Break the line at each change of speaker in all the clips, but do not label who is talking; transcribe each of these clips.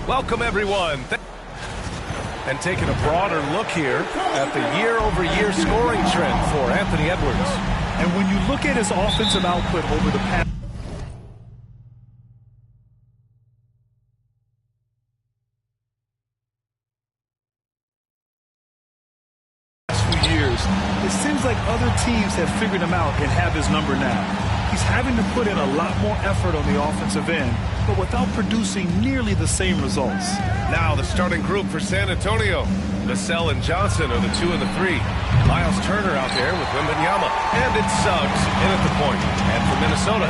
Welcome, everyone. And taking a broader look here at the year-over-year scoring trend for Anthony Edwards.
And when you look at his offensive output over the past few years, it seems like other teams have figured him out and have his number now. He's having to put in a lot more effort on the offensive end, but without producing nearly the same results.
Now the starting group for San Antonio. Vassell and Johnson are the 2 and the 3. Miles Turner out there with Wembanyama. And it's Suggs in at the point. And for Minnesota,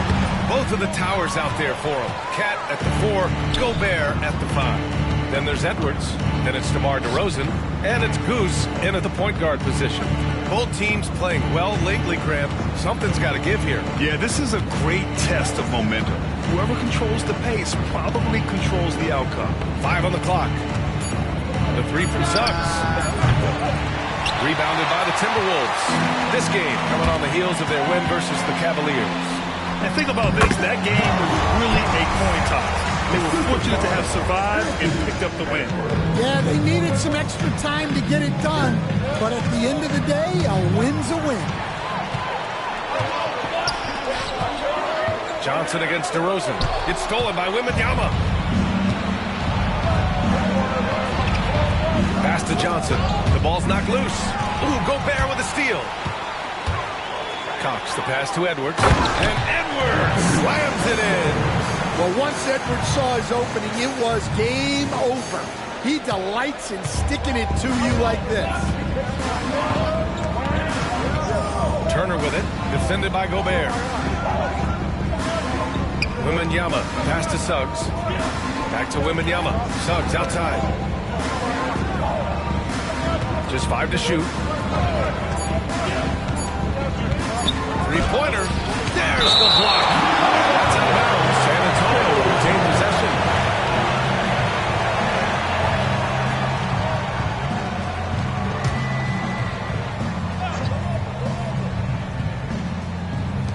both of the towers out there for him. Cat at the 4, Gobert at the 5. Then there's Edwards, then it's DeMar DeRozan, and it's Goose in at the point guard position. Both teams playing well lately, Graham. Something's got to give here.
Yeah, this is a great test of momentum. Whoever controls the pace probably controls the outcome.
5 on the clock. The 3 from Suggs. Rebounded by the Timberwolves. This game coming on the heels of their win versus the Cavaliers.
And think about this, that game was really a coin toss. They were fortunate to have survived and picked up the win.
Yeah, they needed some extra time to get it done, but at the end of the day, a win's a win.
Johnson against DeRozan. It's stolen by Wembanyama. Pass to Johnson. The ball's knocked loose. Ooh, Gobert with a steal. Cox the pass to Edwards. And Edwards slams it in.
Well, once Edwards saw his opening, it was game over. He delights in sticking it to you like this.
Turner with it. Defended by Gobert. Wembanyama. Pass to Suggs. Back to Wembanyama. Suggs outside. Just 5 to shoot. Three-pointer. There's the block. That's out of bounds. San Antonio will retain possession.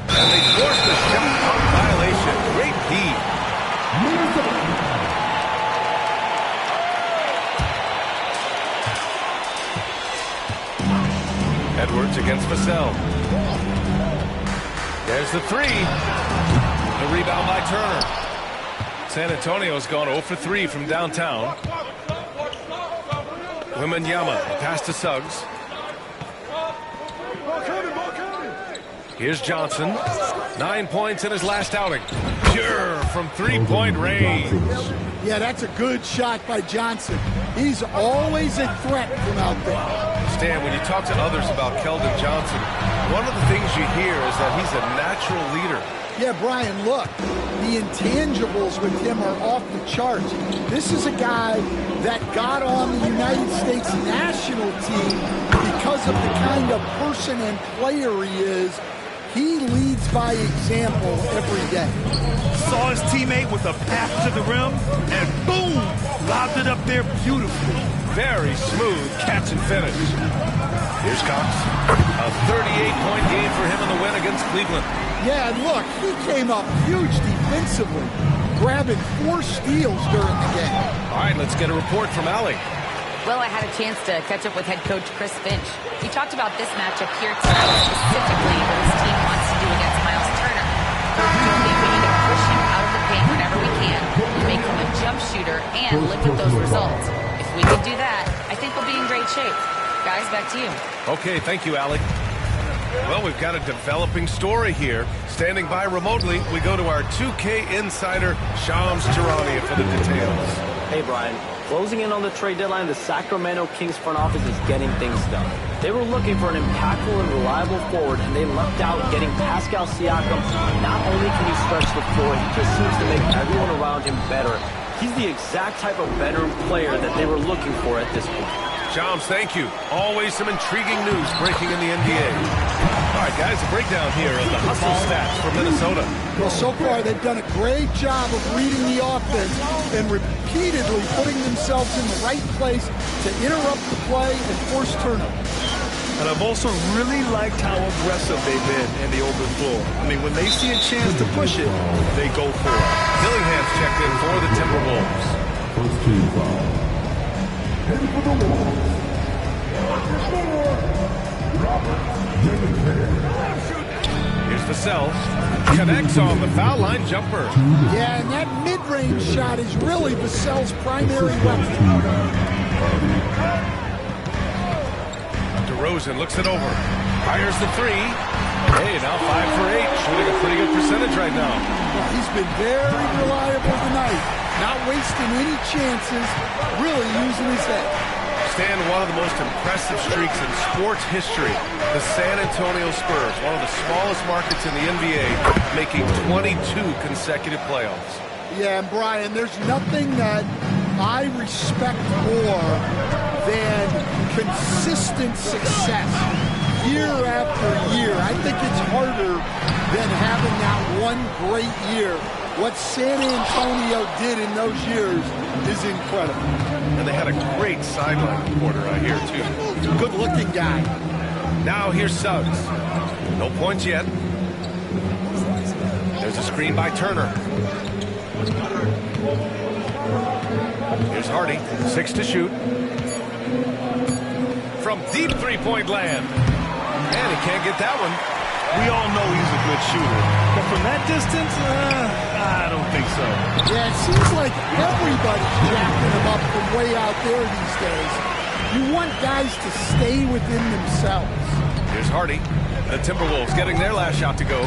And they forced the shot clock violation. Great D. Edwards against Vassell. There's the 3. The rebound by Turner. San Antonio's gone 0 for 3 from downtown. Wembanyama, pass to Suggs. Here's Johnson. 9 points in his last outing. Pure from three-point range.
Yeah, that's a good shot by Johnson. He's always a threat from out there.
Stan, when you talk to others about Keldon Johnson, one of the things you hear is that he's a natural leader.
Yeah, Brian, look, the intangibles with him are off the charts. This is a guy that got on the United States national team because of the kind of person and player he is. He leads by example every day.
Saw his teammate with a pass to the rim, and boom, lobbed it up there beautifully.
Very smooth catch and finish. Here's Cox. A 38-point game for him in the win against Cleveland.
Yeah, and look, he came up huge defensively, grabbing 4 steals during the game.
All right, let's get a report from Allie.
Well, I had a chance to catch up with head coach Chris Finch. He talked about this matchup here tonight, specifically what his team wants to do against Miles Turner. He told me we need to push him out of the paint whenever we can, make him a jump shooter, and lift up those results. If we can do that, I think we'll be in great shape. Guys, back to you.
Okay, thank you, Allie. Well, we've got a developing story here. Standing by remotely, we go to our 2K insider, Shams Charania, for the details.
Hey, Brian. Closing in on the trade deadline, the Sacramento Kings front office is getting things done. They were looking for an impactful and reliable forward, and they lucked out getting Pascal Siakam. Not only can he stretch the floor, he just seems to make everyone around him better. He's the exact type of veteran player that they were looking for at this point.
Shams, thank you. Always some intriguing news breaking in the NBA. All right, guys, a breakdown here of the hustle stats for Minnesota.
Well, so far they've done a great job of reading the offense and repeatedly putting themselves in the right place to interrupt the play and force turnovers.
And I've also really liked how aggressive they've been in the open floor. I mean, when they see a chance to push it, they go for it.
Dillingham's checked in for the Timberwolves.
First team foul. Heading for the Wolves.
Here's Vassell. Connects on the foul line jumper.
Yeah, and that mid-range shot is really Vassell's primary weapon.
DeRozan looks it over. Fires the three. Hey, now 5 for 8. Shooting a pretty good percentage right now.
Well, he's been very reliable tonight. Not wasting any chances. Really using his head.
Stan, one of the most impressive streaks in sports history. The San Antonio Spurs, one of the smallest markets in the NBA, making 22 consecutive playoffs.
Yeah, and Brian, there's nothing that I respect more than consistent success year after year. I think it's harder than having that one great year. What San Antonio did in those years is incredible.
And they had a great sideline reporter out here, too.
Good-looking guy.
Now here's Suggs. No points yet. There's a screen by Turner. Here's Hardy. 6 to shoot. From deep three-point land. And he can't get that one.
We all know he's a good shooter. But from that distance, I don't think so.
Yeah, it seems like everybody's jacking him up from way out there these days. You want guys to stay within themselves.
Here's Hardy. The Timberwolves getting their last shot to go.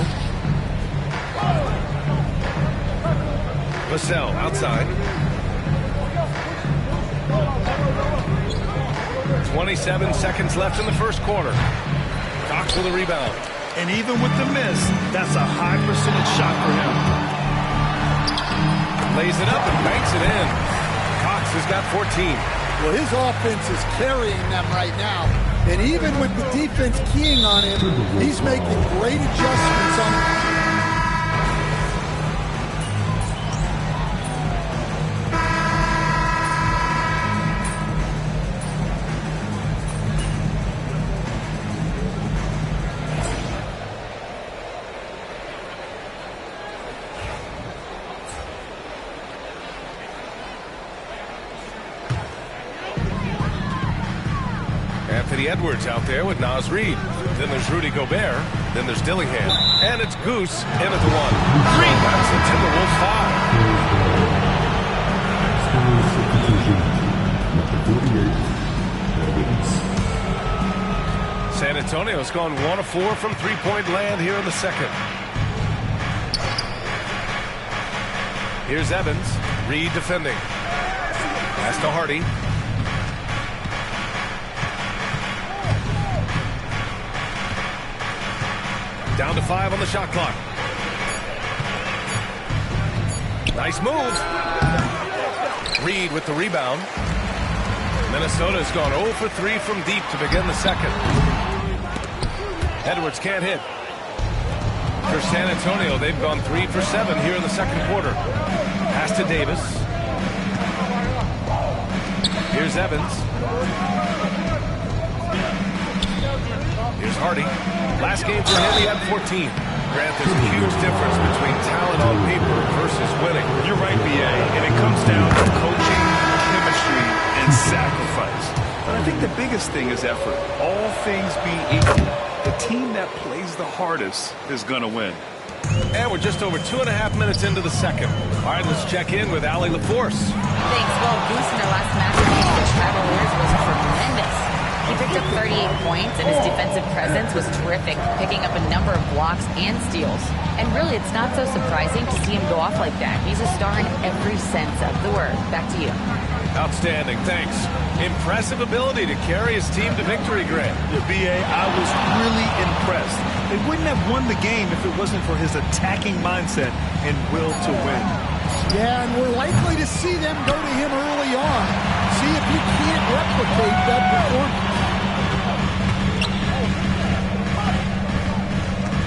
Vassell outside. 27 seconds left in the first quarter. Cox with a rebound.
And even with the miss, that's a high percentage shot for him.
Lays it up and banks it in. Cox has got 14.
Well, his offense is carrying them right now. And even with the defense keying on him, he's making great adjustments on.
Anthony Edwards out there with Naz Reid. Then there's Rudy Gobert. Then there's Dillingham. And it's Goose in at the 1. 3. That's the Timberwolves 5. San Antonio's gone 1 of 4 from three-point land here in the second. Here's Evans. Reid defending. Pass to Hardy. Down to 5 on the shot clock. Nice move. Reid with the rebound. Minnesota's gone 0 for 3 from deep to begin the second. Edwards can't hit. For San Antonio, they've gone 3 for 7 here in the second quarter. Pass to Davis. Here's Evans. Here's Hardy. Last game for him, he had 14. Grant, there's a huge difference between talent on paper versus winning.
You're right, B.A., and it comes down to coaching, chemistry, and sacrifice. But I think the biggest thing is effort. All things being equal, the team that plays the hardest is going to win.
And we're just over 2.5 minutes into the second. All right, let's check in with Allie LaForce.
Thanks. Well, Goose in their last match against the Cavaliers was tremendous. He picked up 38 points, and his defensive presence was terrific, picking up a number of blocks and steals. And really, it's not so surprising to see him go off like that. He's a star in every sense of the word. Back to you.
Outstanding, thanks. Impressive ability to carry his team to victory, Grant.
Yeah, B.A., I was really impressed. They wouldn't have won the game if it wasn't for his attacking mindset and will to win.
Yeah, and we're likely to see them go to him early on. see if you can't replicate that performance.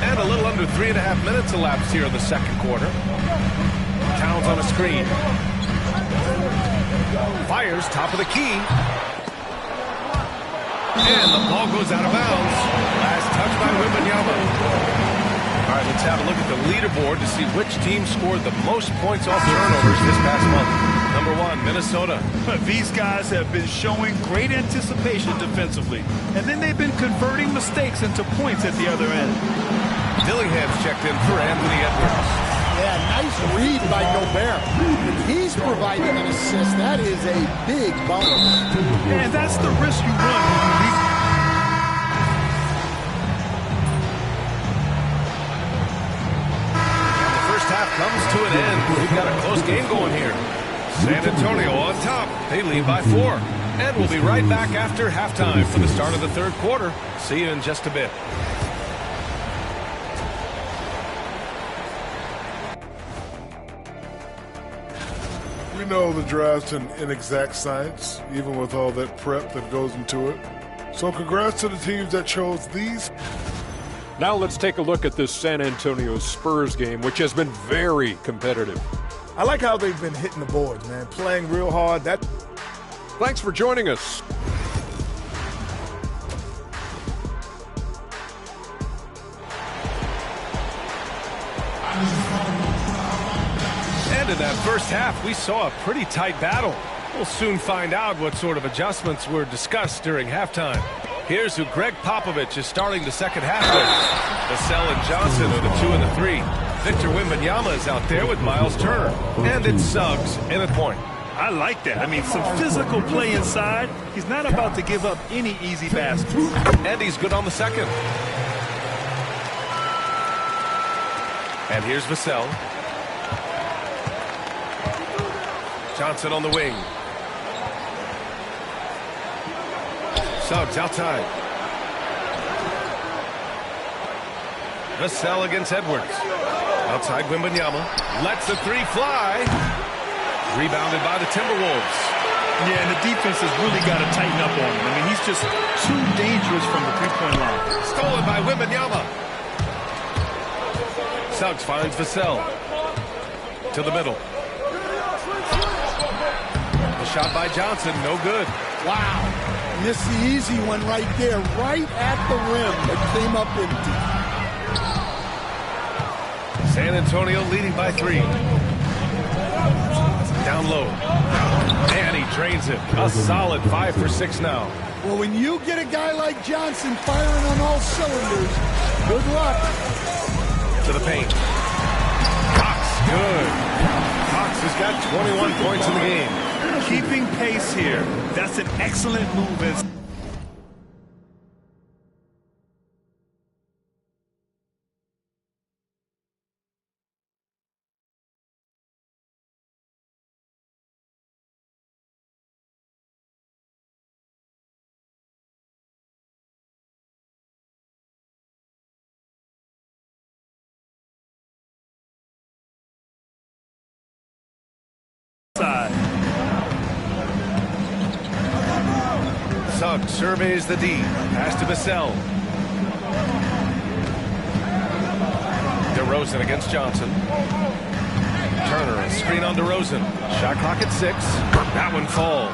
And a little under 3.5 minutes elapsed here in the second quarter. Towns on a screen. Fires top of the key. And the ball goes out of bounds. Last touch by Wembanyama. All right, let's have a look at the leaderboard to see which team scored the most points off turnovers this past month. Number 1, Minnesota.
These guys have been showing great anticipation defensively, and then they've been converting mistakes into points at the other end.
Dillingham's checked in for Anthony Edwards.
Yeah, nice read by Gobert. If he's providing an assist, that is a big bonus.
And that's the risk you run when you leave.
Half comes to an end. We've got a close game going here. San Antonio on top. They lead by 4. And we'll be right back after halftime for the start of the third quarter. See you in just a bit.
We know the draft's an inexact science, even with all that prep that goes into it. So congrats to the teams that chose these.
Now let's take a look at this San Antonio Spurs game, which has been very competitive.
I like how they've been hitting the boards, man, playing real hard.
Thanks for joining us.
And in that first half, we saw a pretty tight battle. We'll soon find out what sort of adjustments were discussed during halftime. Here's who Greg Popovich is starting the second half with. Vassell and Johnson are the 2 and the 3. Victor Wembanyama is out there with Miles Turner. And it's Suggs in at point.
I like that. I mean, some physical play inside. He's not about to give up any easy baskets.
And he's good on the second. And here's Vassell. Johnson on the wing. Suggs outside. Vassell against Edwards. Outside Wembanyama. Lets the 3 fly. Rebounded by the Timberwolves.
Yeah, and the defense has really got to tighten up on him. I mean, he's just too dangerous from the three-point line.
Stolen by Wembanyama. Suggs finds Vassell. To the middle. The shot by Johnson, no good.
Wow. Missed the easy one right there, right at the rim, but came up empty.
San Antonio leading by 3. Down low. And he drains it. A solid 5 for 6 now.
Well, when you get a guy like Johnson firing on all cylinders, good luck.
To the paint. Cox, good. Cox has got 21 points in the game.
Keeping pace here. That's an excellent move.
Suggs surveys the D. Pass to Vassell. DeRozan against Johnson. Turner, a screen on DeRozan. Shot clock at 6. That one falls.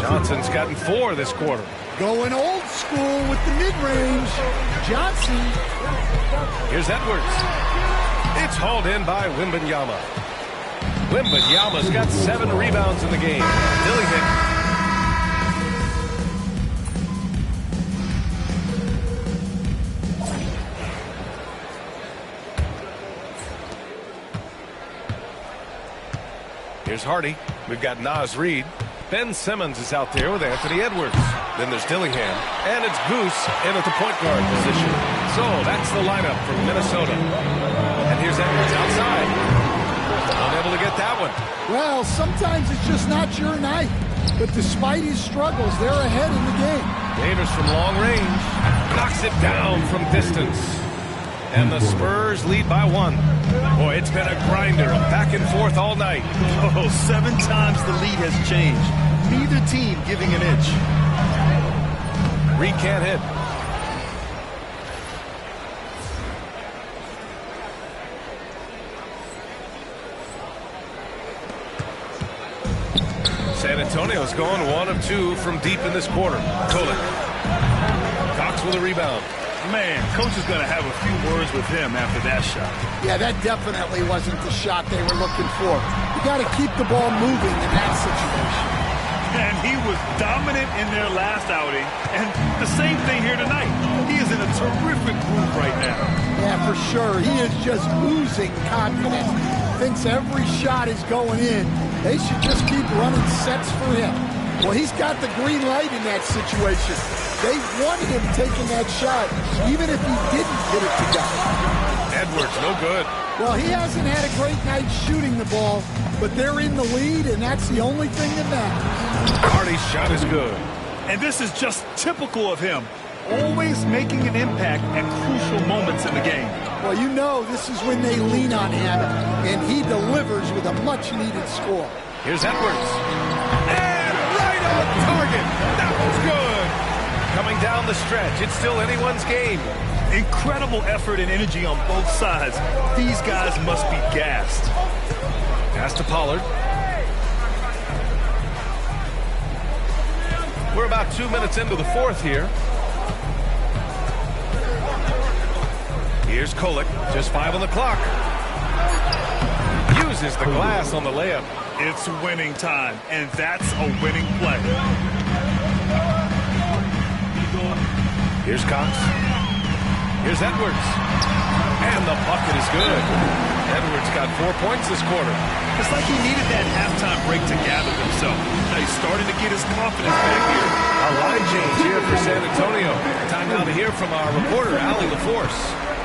Johnson's gotten 4 this quarter.
Going old school with the mid-range. Johnson.
Here's Edwards. It's hauled in by Wembanyama. Wembanyama's got 7 rebounds in the game. Dillingham. Here's Hardy. We've got Naz Reid. Ben Simmons is out there with Anthony Edwards. Then there's Dillingham. And it's Goose in at the point guard position. So that's the lineup for Minnesota. And here's Edwards outside. Unable to get that one.
Well, sometimes it's just not your night. But despite his struggles, they're ahead in the game.
Davis from long range. Knocks it down from distance. And the Spurs lead by 1. Boy, it's been a grinder, back and forth all night.
Oh, 7 times the lead has changed. Neither team giving an inch.
Reed can't hit. San Antonio's going 1 of 2 from deep in this quarter. Kolek. Cox with a rebound.
Man, coach is going to have a few words with him after that shot.
Yeah, that definitely wasn't the shot they were looking for. You got to keep the ball moving in that situation.
And he was dominant in their last outing, and the same thing here tonight. He is in a terrific groove right now.
Yeah, for sure. He is just oozing confidence. Thinks every shot is going in. They should just keep running sets for him. Well, he's got the green light in that situation. They want him taking that shot, even if he didn't get it to go.
Edwards, no good.
Well, he hasn't had a great night shooting the ball, but they're in the lead, and that's the only thing that matters.
Hardy's shot is good.
And this is just typical of him. Always making an impact at crucial moments in the game.
Well, you know this is when they lean on him, and he delivers with a much-needed score.
Here's Edwards. And right on target. That was good. Coming down the stretch, it's still anyone's game.
Incredible effort and energy on both sides. These guys must be gassed.
Pass to Pollard. We're about 2 minutes into the fourth here. Here's Kolek, just 5 on the clock. Uses the glass on the layup.
It's winning time, and that's a winning play.
Here's Cox. Here's Edwards. And the bucket is good. Edwards got 4 points this quarter.
It's like he needed that halftime break to gather himself. Now he's starting to get his confidence back here.
A line change here for San Antonio. Time now to hear from our reporter, Allie LaForce.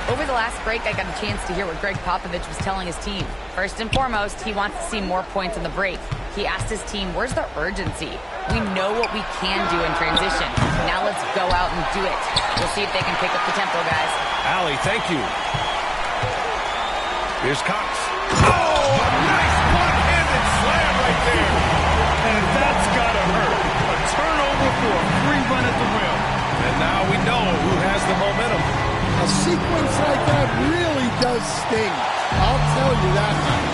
Over the last break, I got a chance to hear what Greg Popovich was telling his team. First and foremost, he wants to see more points in the break. He asked his team, where's the urgency? We know what we can do in transition. Now let's go out and do it. We'll see if they can pick up the tempo, guys.
Allie, thank you. Here's Cox. Oh, a nice one-handed slam right there.
And that's got to hurt. A turnover for a free run at the rim.
And now we know who has the momentum.
A sequence like that really does sting. I'll tell you that much.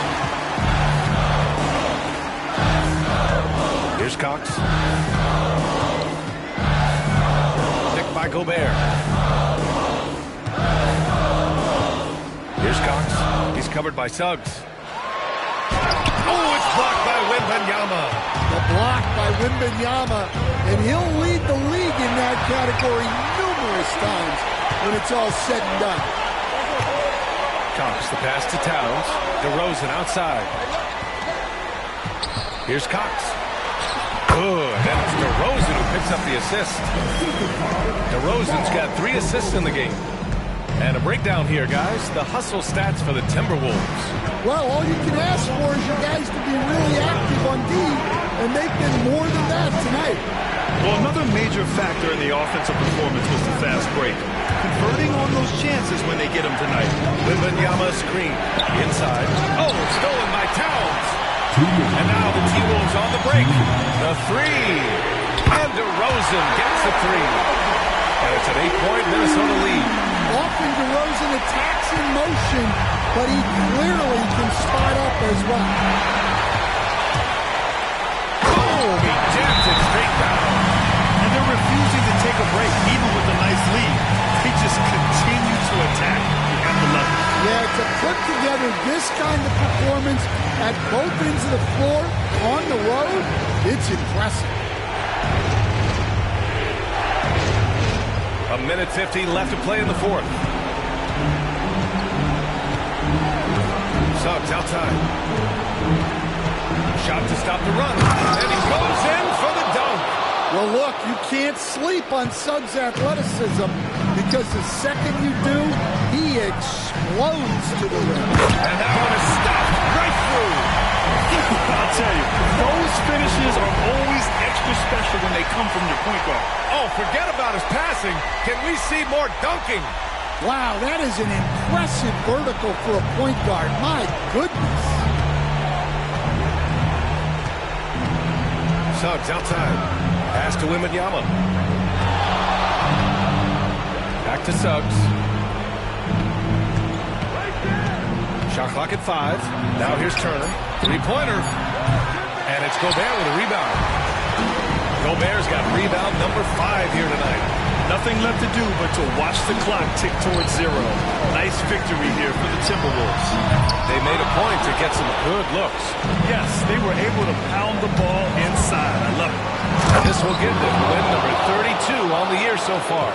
Here's Cox. Picked by Gobert. Here's Cox. He's covered by Suggs. Oh, it's blocked by Wembanyama.
The block by Wembanyama, and he'll lead the league in that category numerous times when it's all said and done.
Cox, the pass to Towns. DeRozan outside. Here's Cox. Good. And it's DeRozan who picks up the assist. DeRozan's got 3 assists in the game. And a breakdown here, guys. The hustle stats for the Timberwolves.
Well, all you can ask for is your guys to be really active on D, and they've been more than that tonight.
Well, another major factor in the offensive performance was the fast break. Converting on those chances when they get them tonight.
Wembanyama screen. Inside. Oh, stolen by Towns. And now the T-Wolves on the break. The 3. And DeRozan gets the 3. And it's an 8-point Minnesota lead.
Often DeRozan attacks in motion, but he clearly can spot up as well.
Oh, he jams it straight down.
And they're refusing to take a break, even with a nice lead. They just continue to attack. You have to love it.
Yeah, to put together this kind of performance at both ends of the floor on the road, it's impressive.
A minute 50 left to play in the fourth. Suggs outside. Shot to stop the run. And he goes in for the dunk.
Well, look, you can't sleep on Suggs' athleticism because the second you do, he explodes to the rim.
And that one is stopped right through.
I'll tell you, those finishes are always extra special when they come from your point guard.
Oh, forget about his passing. Can we see more dunking?
Wow, that is an impressive vertical for a point guard. My goodness.
Suggs outside. Pass to Wembanyama. Back to Suggs. Shot clock at 5. Now here's Turner. Three-pointer. And it's Gobert with a rebound. Gobert's got rebound number 5 here tonight.
Nothing left to do but to watch the clock tick towards 0. Nice victory here for the Timberwolves.
They made a point to get some good looks.
Yes, they were able to pound the ball inside. I love it.
And this will give them win number 32 on the year so far.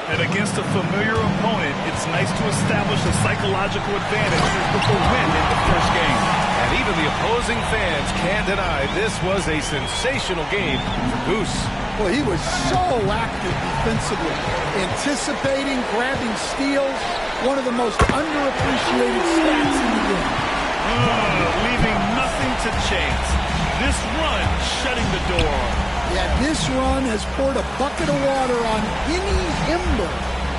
And against a familiar opponent, it's nice to establish a psychological advantage with the win in the first game.
And even the opposing fans can't deny this was a sensational game for Goose.
Well, he was so active defensively, anticipating, grabbing steals, one of the most underappreciated stats in the game.
Leaving nothing to chance. This run shutting the door.
Yeah, this run has poured a bucket of water on any ember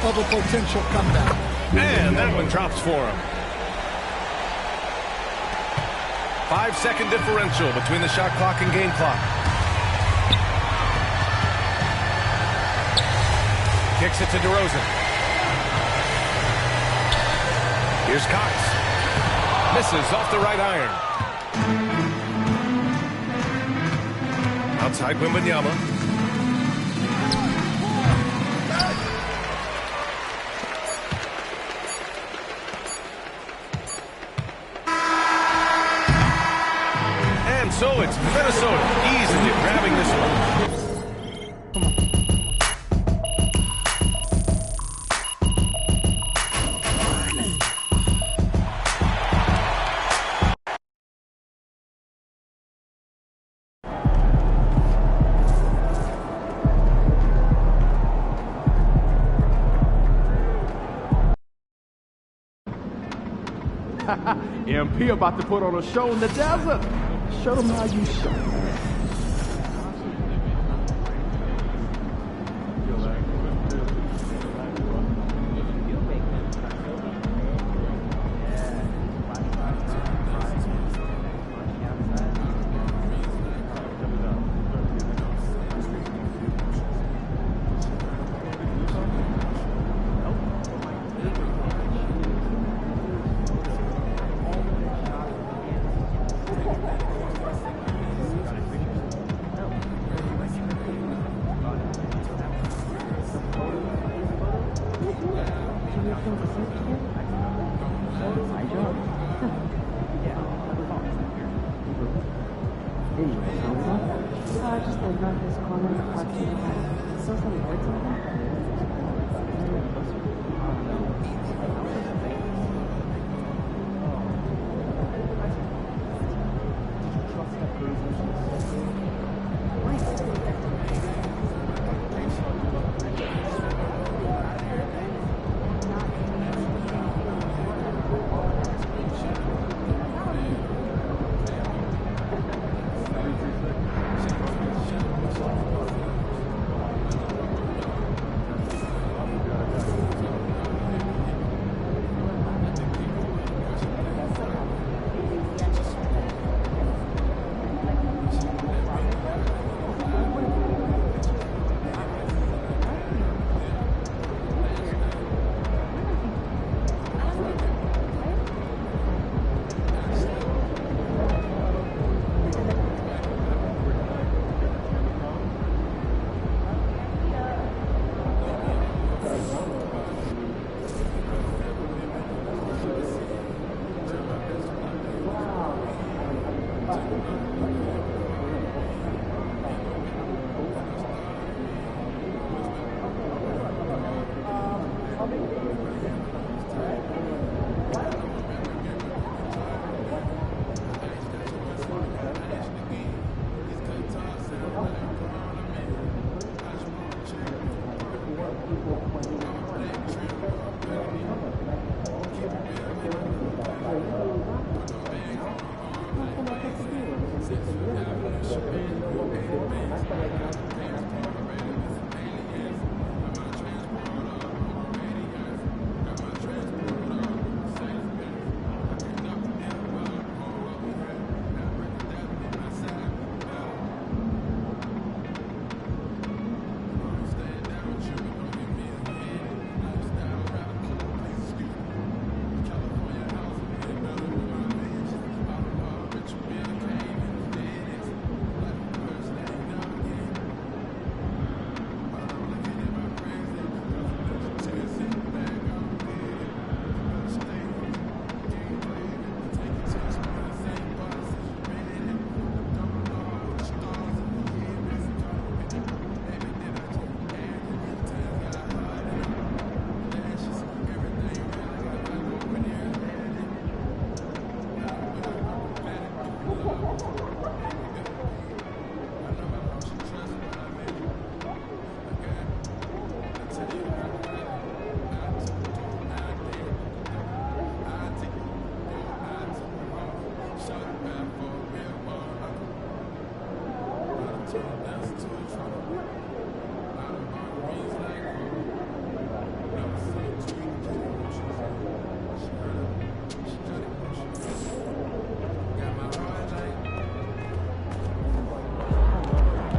of a potential comeback.
And that one drops for him. 5-second differential between the shot clock and game clock. Kicks it to DeRozan. Here's Cox. Misses off the right iron. Outside Wembanyama. And so it's Minnesota easily grabbing this one.
MP about to put on a show in the desert. Show them how you show.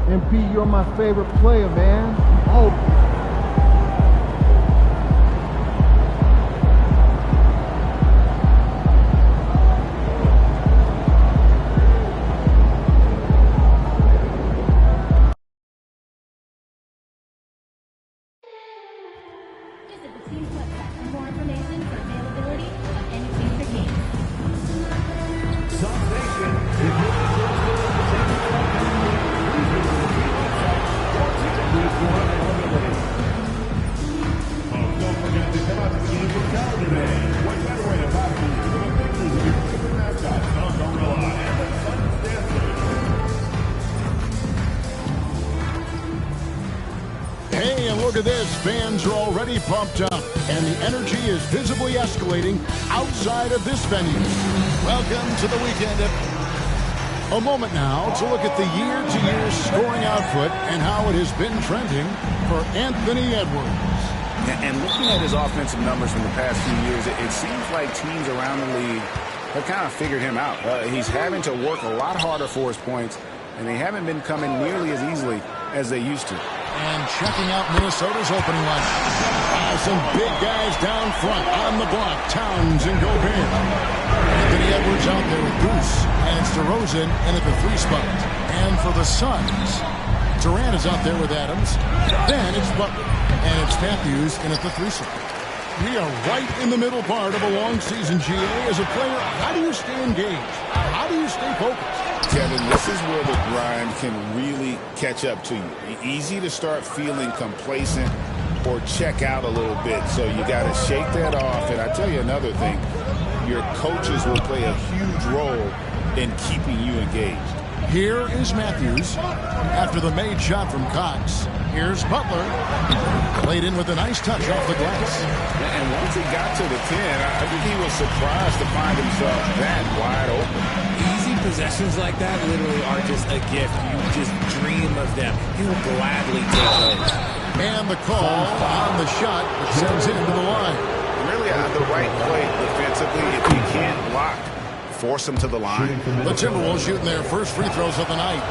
MP, you're my favorite player, man. Oh.
Visit the team's website for more information for availability of any future games.
Some Nation don't forget to come out to the game for Saturday. What better way to back you than the pictures of your favorite mascot, Don Gorilla, and the Sons Dancers.
Hey, and look at this. Fans are already pumped up, and the energy is visibly escalating outside of this venue. Welcome to the weekend. A moment now to look at the year-to-year scoring output and how it has been trending for Anthony Edwards.
And looking at his offensive numbers from the past few years, it seems like teams around the league have kind of figured him out. He's having to work a lot harder for his points, and they haven't been coming nearly as easily as they used to.
And checking out Minnesota's opening lineup. Some big guys down front on the block. Towns and Gobert. Anthony Edwards out there with Goose. And it's DeRozan in at the 3 spot. And for the Suns, Durant is out there with Adams. Then it's Butler. And it's Matthews in at the 3 spot. We are right in the middle part of a long season, GA. As a player, how do you stay engaged? How do you stay focused?
Kevin, this is where the grind can really catch up to you. Easy to start feeling complacent or check out a little bit. So you got to shake that off. And I tell you another thing, your coaches will play a huge role in keeping you engaged.
Here is Matthews after the made shot from Cox. Here's Butler. Played in with a nice touch off the glass.
And once he got to the 10, I think he was surprised to find himself that wide open.
Easy possessions like that literally are just a gift. You just dream of them. He will gladly take those.
And the call on the shot that sends it into the line.
Really the right play defensively. If you can't block, force them to the line.
The Timberwolves shooting their first free throws of the night.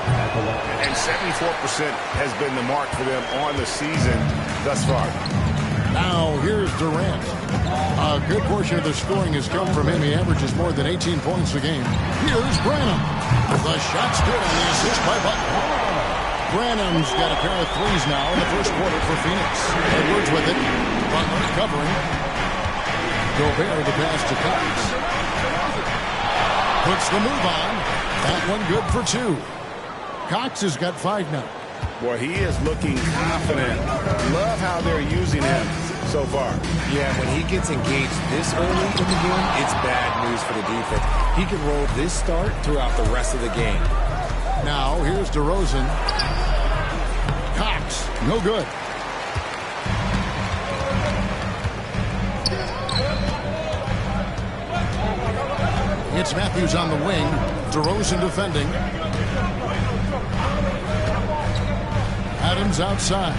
And 74% has been the mark for them on the season thus far.
Now here's Durant. A good portion of the scoring has come from him. He averages more than 18 points a game. Here's Branham. The shot's good on the assist by Butler. Branham's got a pair of threes now in the first quarter for Phoenix. Edwards with it. Butler covering. Gobert the pass to Cox. Puts the move on. That one good for 2. Cox has got 5 now.
Boy, he is looking confident. Love how they're using him so far.
Yeah, when he gets engaged this early in the game, it's bad news for the defense. He can roll this start throughout the rest of the game.
Now, here's DeRozan. Cox, no good. It's Matthews on the wing. DeRozan defending. Adams outside.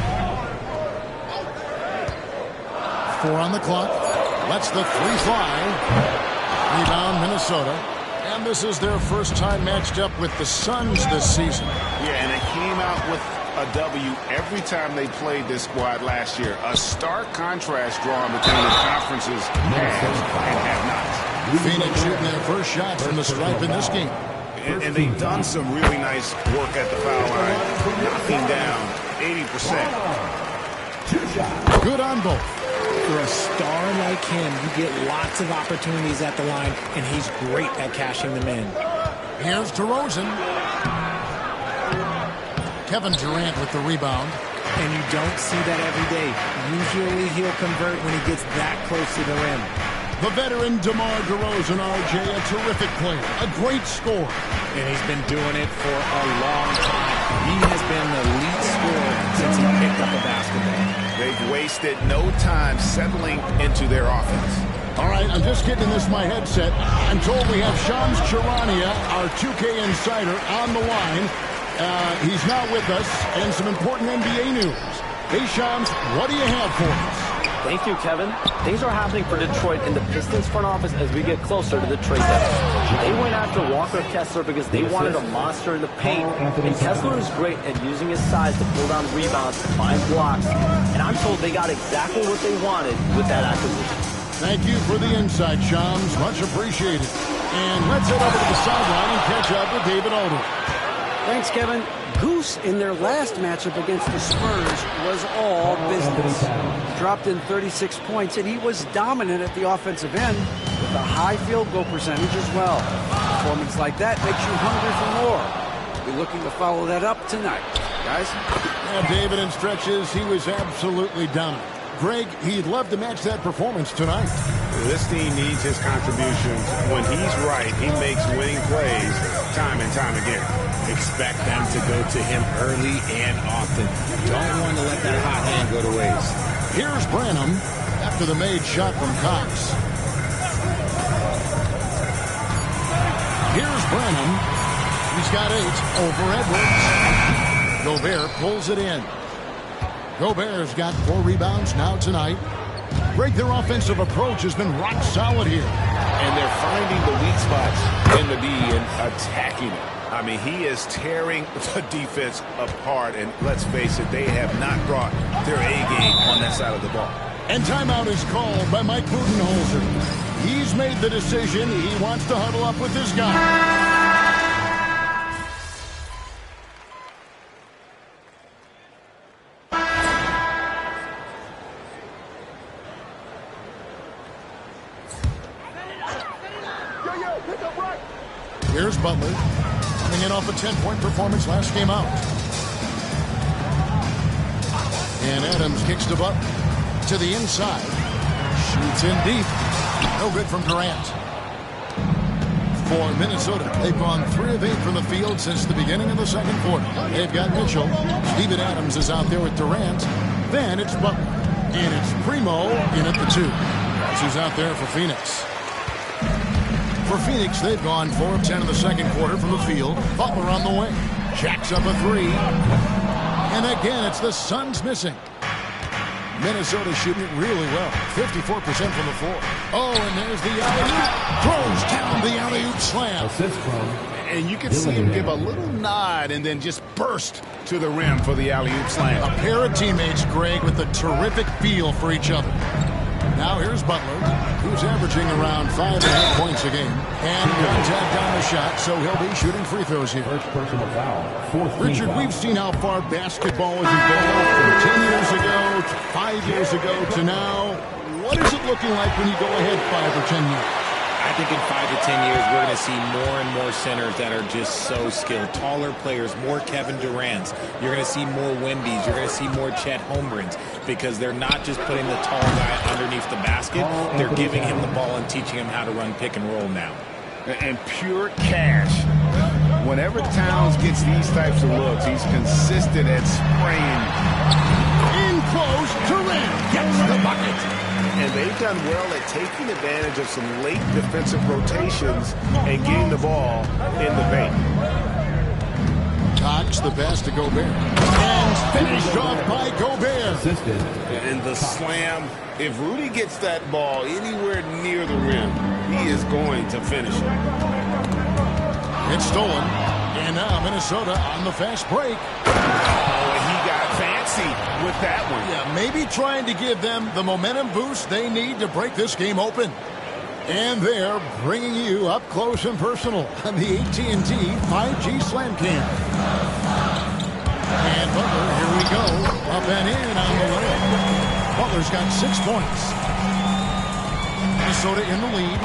4 on the clock. Lets the 3 fly. Rebound Minnesota. And this is their first time matched up with the Suns this season.
Yeah, and it came out with a W every time they played this squad last year. A stark contrast drawn between the conferences and have-nots.
Phoenix shooting their first shot from the stripe in this game.
And they've done some really nice work at the foul line, knocking down 80%.
Good on both.
For a star like him, you get lots of opportunities at the line, and he's great at cashing them in.
Here's DeRozan. Kevin Durant with the rebound.
And you don't see that every day. Usually he'll convert when he gets that close to the rim.
The veteran DeMar DeRozan, RJ, a terrific player, a great scorer.
And he's been doing it for a long time. He has been the lead scorer since he picked up a basketball.
They've wasted no time settling into their offense.
All right, I'm just getting this my headset. I'm told we have Shams Charania, our 2K insider, on the line. He's now with us, and some important NBA news. Hey, Shams, what do you have for us?
Thank you, Kevin. Things are happening for Detroit in the Pistons front office as we get closer to the trade deadline. They went after Walker Kessler because they wanted a monster in the paint, and Kessler is great at using his size to pull down rebounds, find blocks, and I'm told they got exactly what they wanted with that acquisition.
Thank you for the insight, Shams. Much appreciated. And let's head over to the sideline and catch up with David Aldridge.
Thanks, Kevin. Goose, in their last matchup against the Spurs, was all business. Dropped in 36 points, and he was dominant at the offensive end with a high field goal percentage as well. Performance like that makes you hungry for more. Be looking to follow that up tonight, guys.
Yeah, David, in stretches, he was absolutely dominant. Greg, he'd love to match that performance tonight.
This team needs his contributions. When he's right, he makes winning plays time and time again.
Expect them to go to him early and often. Don't want to let that hot hand go to waste.
Here's Branham after the made shot from Cox. Here's Branham. He's got 8 over Edwards. Gobert pulls it in. Gobert's got 4 rebounds now tonight. Greg, their offensive approach has been rock solid here.
And they're finding the weak spots in the D and attacking it. I mean, he is tearing the defense apart. And let's face it, they have not brought their A game on that side of the ball.
And timeout is called by Mike Budenholzer. He's made the decision. He wants to huddle up with his guy. Here's Butler, coming in off a 10-point performance last game out. And Adams kicks to Butler to the inside. Shoots in deep. No good from Durant. For Minnesota, they've gone 3 of 8 from the field since the beginning of the second quarter. They've got Mitchell. Steven Adams is out there with Durant. Then it's Butler. And it's Primo in at the 2. That's who's out there for Phoenix. For Phoenix, they've gone 4 of 10 in the second quarter from the field. Butler on the wing. Jacks up a 3. And again, it's the Suns missing. Minnesota shooting it really well. 54% from the floor. Oh, and there's the alley-oop. Throws down the alley-oop slam.
And you can see him give a little nod and then just burst to the rim for the alley-oop slam.
A pair of teammates, Greg, with a terrific feel for each other. Now here's Butler, who's averaging around 5.5 points a game. And contact on the shot, so he'll be shooting free throws here.
First personal foul.
Richard, we've seen how far basketball has evolved from 10 years ago to 5 years ago to now. What is it looking like when you go ahead 5 or 10 years?
I think in 5 to 10 years, we're going to see more and more centers that are just so skilled. Taller players, more Kevin Durant's. You're going to see more Wemby's. You're going to see more Chet Holmgrens because they're not just putting the tall guy underneath the basket. They're giving him the ball and teaching him how to run pick and roll now.
And pure cash. Whenever Towns gets these types of looks, he's consistent at spraying.
In close, Durant gets the bucket.
And they've done well at taking advantage of some late defensive rotations and getting the ball in the paint.
Cox the pass to Gobert. And finished off by Gobert.
And the slam. If Rudy gets that ball anywhere near the rim, he is going to finish it.
It's stolen. And now Minnesota on the fast break.
He got fancy with that one.
Yeah, maybe trying to give them the momentum boost they need to break this game open. And they're bringing you up close and personal on the AT&T 5G Slam Cam. And Butler, here we go. Up and in on the layup. Butler's got 6 points. Minnesota in the lead.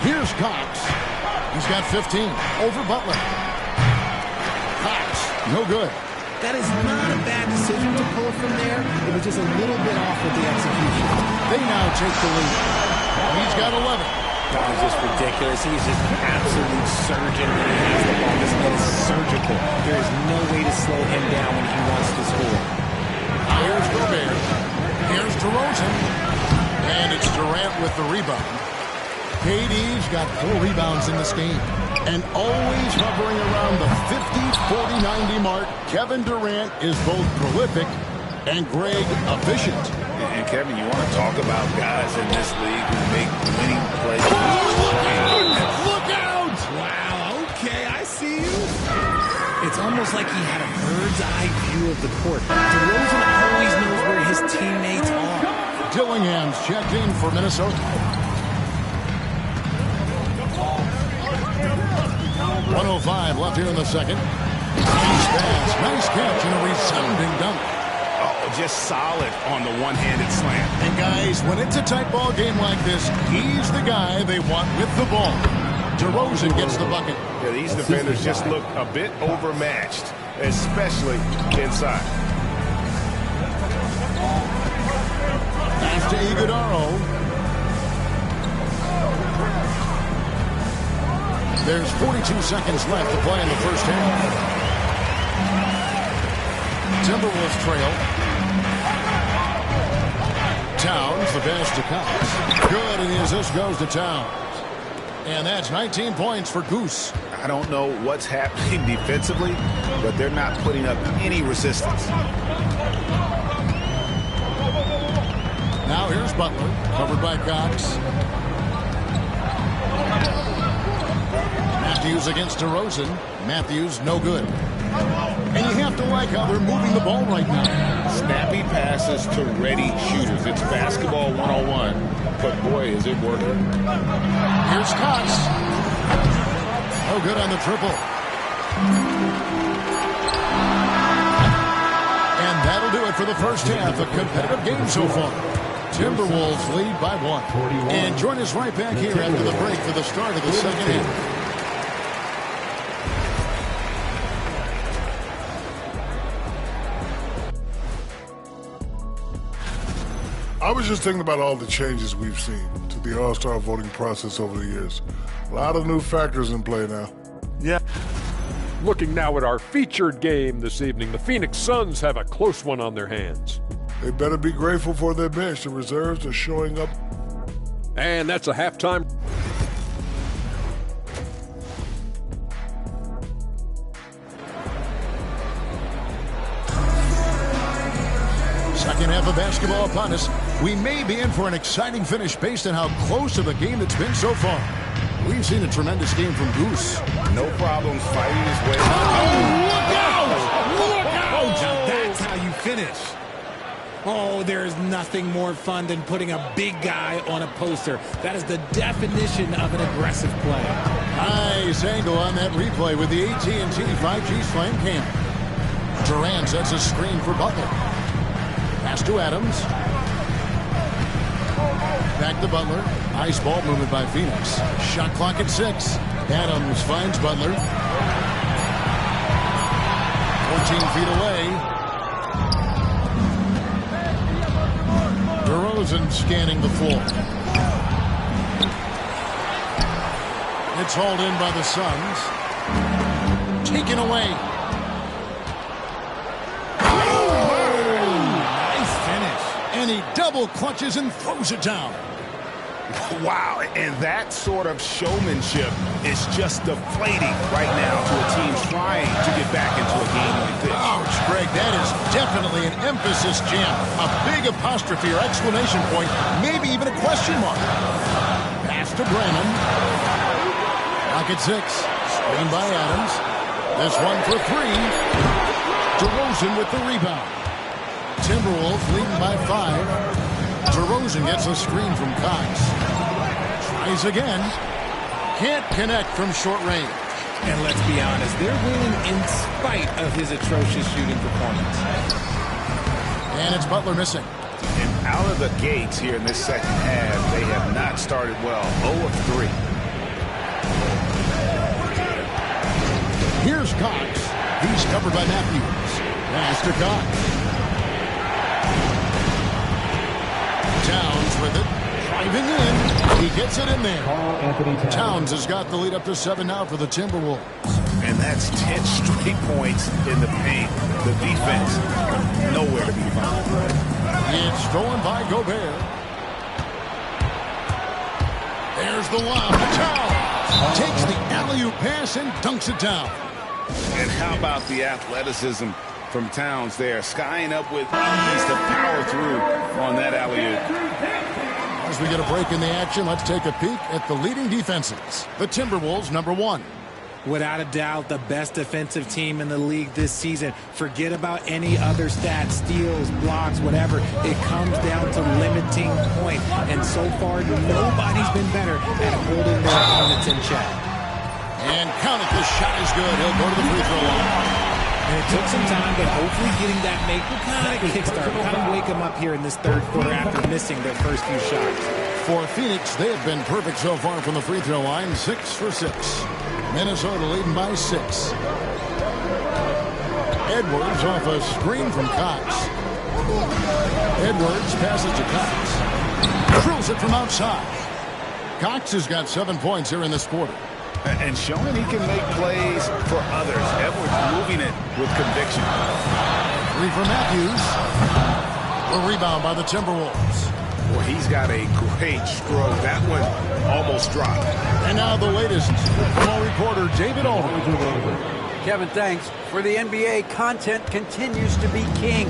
Here's Cox. He's got 15 over Butler. Cox, no good.
That is not a bad decision to pull it from there. It was just a little bit off with the execution.
They now take the lead. He's got 11.
That was just ridiculous. He's just an absolute surgeon when he has the ball. This man is surgical. There is no way to slow him down when he wants to score.
Here's Gobert. Here's DeRozan. And it's Durant with the rebound. KD's got 4 rebounds in this game. And always hovering around the 50, 40, 90 mark, Kevin Durant is both prolific and Greg efficient.
And Kevin, you want to talk about guys in this league who make winning plays.
Look out!
Wow, okay, I see you. It's almost like he had a bird's eye view of the court. DeRozan always knows where his teammates are.
Dillingham's checked in for Minnesota. 1:05 left here in the second. Nice pass, nice catch, and a resounding dunk.
Oh, just solid on the one-handed slam.
And guys, when it's a tight ball game like this, he's the guy they want with the ball. DeRozan gets the bucket.
Yeah, these defenders just look a bit overmatched, especially inside.
Pass to Iguodala. There's 42 seconds left to play in the first half. Timberwolves trail. Towns, the pass to Cox. Good, and the assist goes to Towns. And that's 19 points for Goose.
I don't know what's happening defensively, but they're not putting up any resistance.
Now here's Butler, covered by Cox. Matthews against DeRozan. Matthews, no good. And you have to like how they're moving the ball right now.
Snappy passes to ready shooters. It's basketball 101, but boy, is it working.
Here's Cox. No good on the triple. And that'll do it for the first half. A competitive game so far. Timberwolves lead by 1. And join us right back here after the break for the start of the second half.
I was just thinking about all the changes we've seen to the All-Star voting process over the years. A lot of new factors in play now.
Yeah. Looking now at our featured game this evening, the Phoenix Suns have a close one on their hands.
They better be grateful for their bench. The reserves are showing up.
And that's a halftime.
Second half of basketball upon us. We may be in for an exciting finish based on how close of a game it's been so far. We've seen a tremendous game from Goose.
No problems fighting his way.
Look out! Look out! Now that's how you finish. Oh, there is nothing more fun than putting a big guy on a poster. That is the definition of an aggressive play.
Nice angle on that replay with the AT&T 5G Slam Cam. Durant sets a screen for Butler. Pass to Adams. Back to Butler. Nice ball movement by Phoenix. Shot clock at 6. Adams finds Butler. 14 feet away. DeRozan scanning the floor. It's hauled in by the Suns. Taken away. And he double clutches and throws it down.
Wow, and that sort of showmanship is just deflating right now to a team trying to get back into a game like this.
Ouch, Greg, that is definitely an emphasis jam. A big apostrophe or exclamation point, maybe even a question mark. Pass to Branham. Lock at 6. Screen by Adams. This one for 3. DeRozan with the rebound. Timberwolves leading by 5. DeRozan gets a screen from Cox. Tries again. Can't connect from short range.
And let's be honest, they're winning in spite of his atrocious shooting performance.
And it's Butler missing.
And out of the gates here in this second half, they have not started well. 0 of 3.
Here's Cox. He's covered by Matthews. Pass to Cox. Towns with it. Driving in. He gets it in there. Towns has got the lead up to 7 now for the Timberwolves.
And that's 10 straight points in the paint. The defense, nowhere to be found.
It's stolen by Gobert. There's the lob. Towns takes the alley-oop pass and dunks it down.
And how about the athleticism from Towns there? Skying up with ease to power through on that alley-oop.
As we get a break in the action, let's take a peek at the leading defenses. The Timberwolves, number 1.
Without a doubt, the best defensive team in the league this season. Forget about any other stats, steals, blocks, whatever. It comes down to limiting points. And so far, nobody's been better at holding their opponents in check.
And count it, the shot is good. He'll go to the free throw line.
And it took some time, but hopefully getting that make kind of kickstart, kind of wake them up here in this third quarter after missing their first few shots.
For Phoenix, they have been perfect so far from the free throw line, 6 for 6. Minnesota leading by 6. Edwards off a screen from Cox. Edwards passes to Cox. Drills it from outside. Cox has got 7 points here in this quarter.
And showing he can make plays for others. Edwards moving it with conviction.
3 for Matthews. A rebound by the Timberwolves.
Well, he's got a great stroke. That one almost dropped.
And now the latest from our reporter, David Aldridge.
Kevin, thanks. For the NBA, content continues to be king.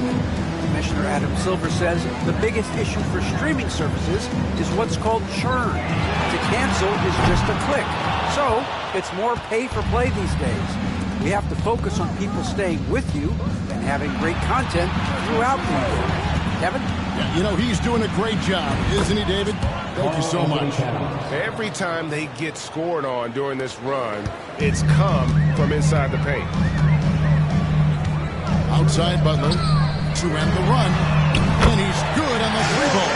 Commissioner Adam Silver says the biggest issue for streaming services is what's called churn. To cancel is just a click. So it's more pay-for-play these days. We have to focus on people staying with you and having great content throughout the year. Kevin?
You know, he's doing a great job, isn't he, David? Thank you so much.
Every time they get scored on during this run, it's come from inside the paint.
Outside Butler to end the run. And he's good on the 3-ball.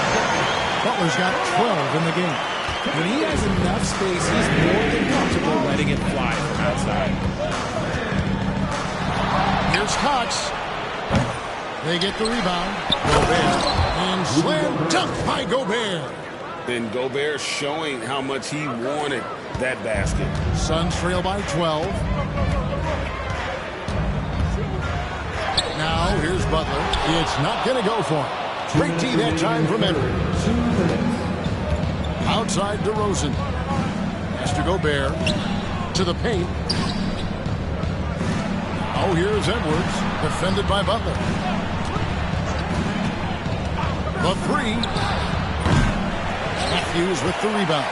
Butler's got 12 in the game.
When he has enough space, he's more than comfortable letting it fly from outside.
Here's Cox. They get the rebound. Gobert. And slam dunk by Gobert.
And Gobert showing how much he wanted that basket.
Suns trail by 12. Now here's Butler. It's not going to go for him. Great D that time from Edwards. Outside DeRozan. Has to Gobert. To the paint. Oh, here's Edwards. Defended by Butler. The 3. Matthews with the rebound.